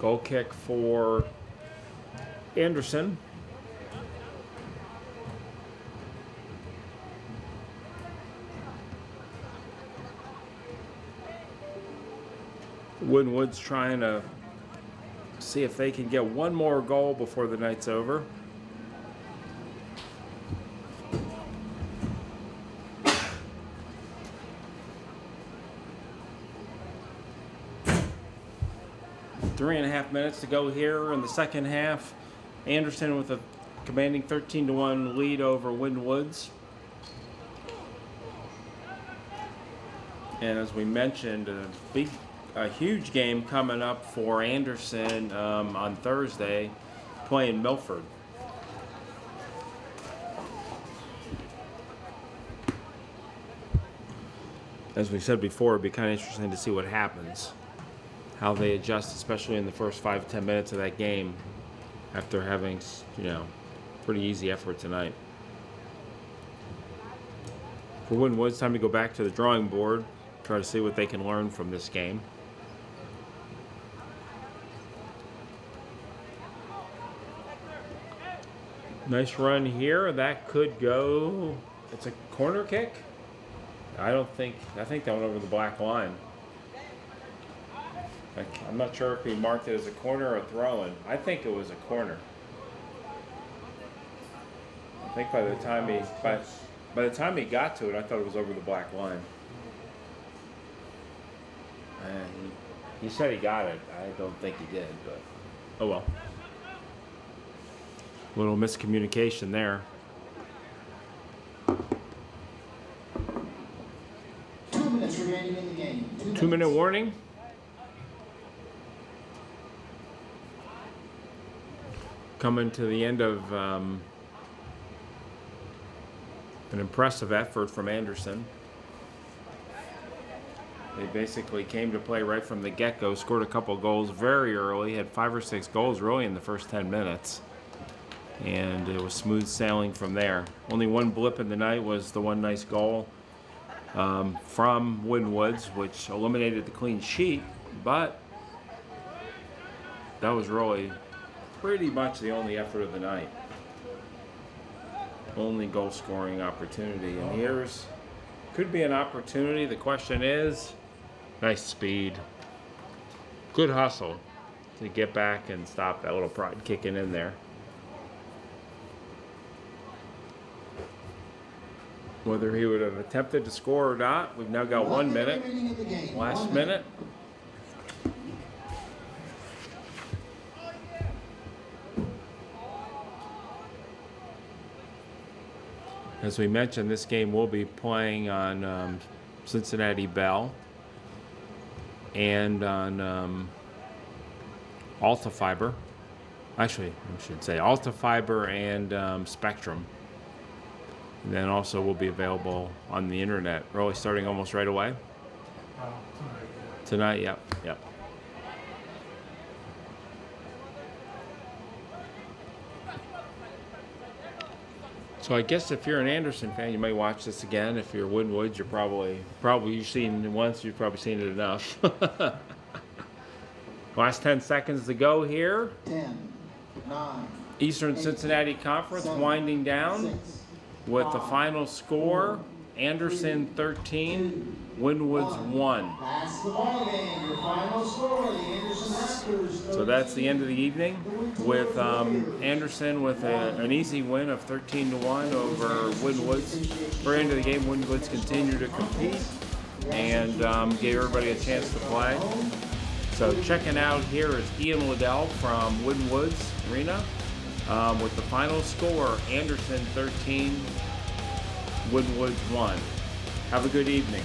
Goal kick for Anderson. Winwood's trying to see if they can get one more goal before the night's over. Three and a half minutes to go here in the second half. Anderson with a commanding 13-1 lead over Winwoods. And as we mentioned, a huge game coming up for Anderson on Thursday, playing Milford. as we said before, it'd be kind of interesting to see what happens, how they adjust, especially in the first 5-10 minutes of that game, after having, pretty easy effort tonight. For Winton, it's time to go back to the drawing board, try to see what they can learn from this game. Nice run here. That could go. It's a corner kick. I think that went over the black line. I'm not sure if he marked it as a corner or a throw-in. I think it was a corner. I think by the time he got to it, I thought it was over the black line. And he said he got it. I don't think he did, but oh well. Little miscommunication there. 2 minutes remaining in the game. 2-minute warning. Coming to the end of an impressive effort from Anderson. They basically came to play right from the get-go, scored a couple goals very early, had 5 or 6 goals really in the first 10 minutes. And it was smooth sailing from there. Only one blip in the night was the one nice goal from Winton, which eliminated the clean sheet, but that was really pretty much the only effort of the night. Only goal scoring opportunity. And here's, could be an opportunity. The question is, nice speed. Good hustle to get back and stop that little pride kicking in there. Whether he would have attempted to score or not, we've now got 1 minute. Last minute. As we mentioned, this game will be playing on Cincinnati Bell and on Alta Fiber. Actually, I should say Alta Fiber and Spectrum. And then also will be available on the internet, really starting almost right away. Tonight, yep. So I guess if you're an Anderson fan, you may watch this again. If you're Winton, you're probably you've seen it once, you've probably seen it enough. Last 10 seconds to go here. 10, 9, Eastern Cincinnati Conference winding down with the final score, Anderson 13, Winton 1. That's the ball game. Your final score, the Anderson Masters. So that's the end of the evening with Anderson with an easy win of 13-1 over Winton. For the end of the game, Winton continued to compete and gave everybody a chance to play. So checking out here is Ian Liddell from Winton Arena with the final score, Anderson 13, Winton 1. Have a good evening.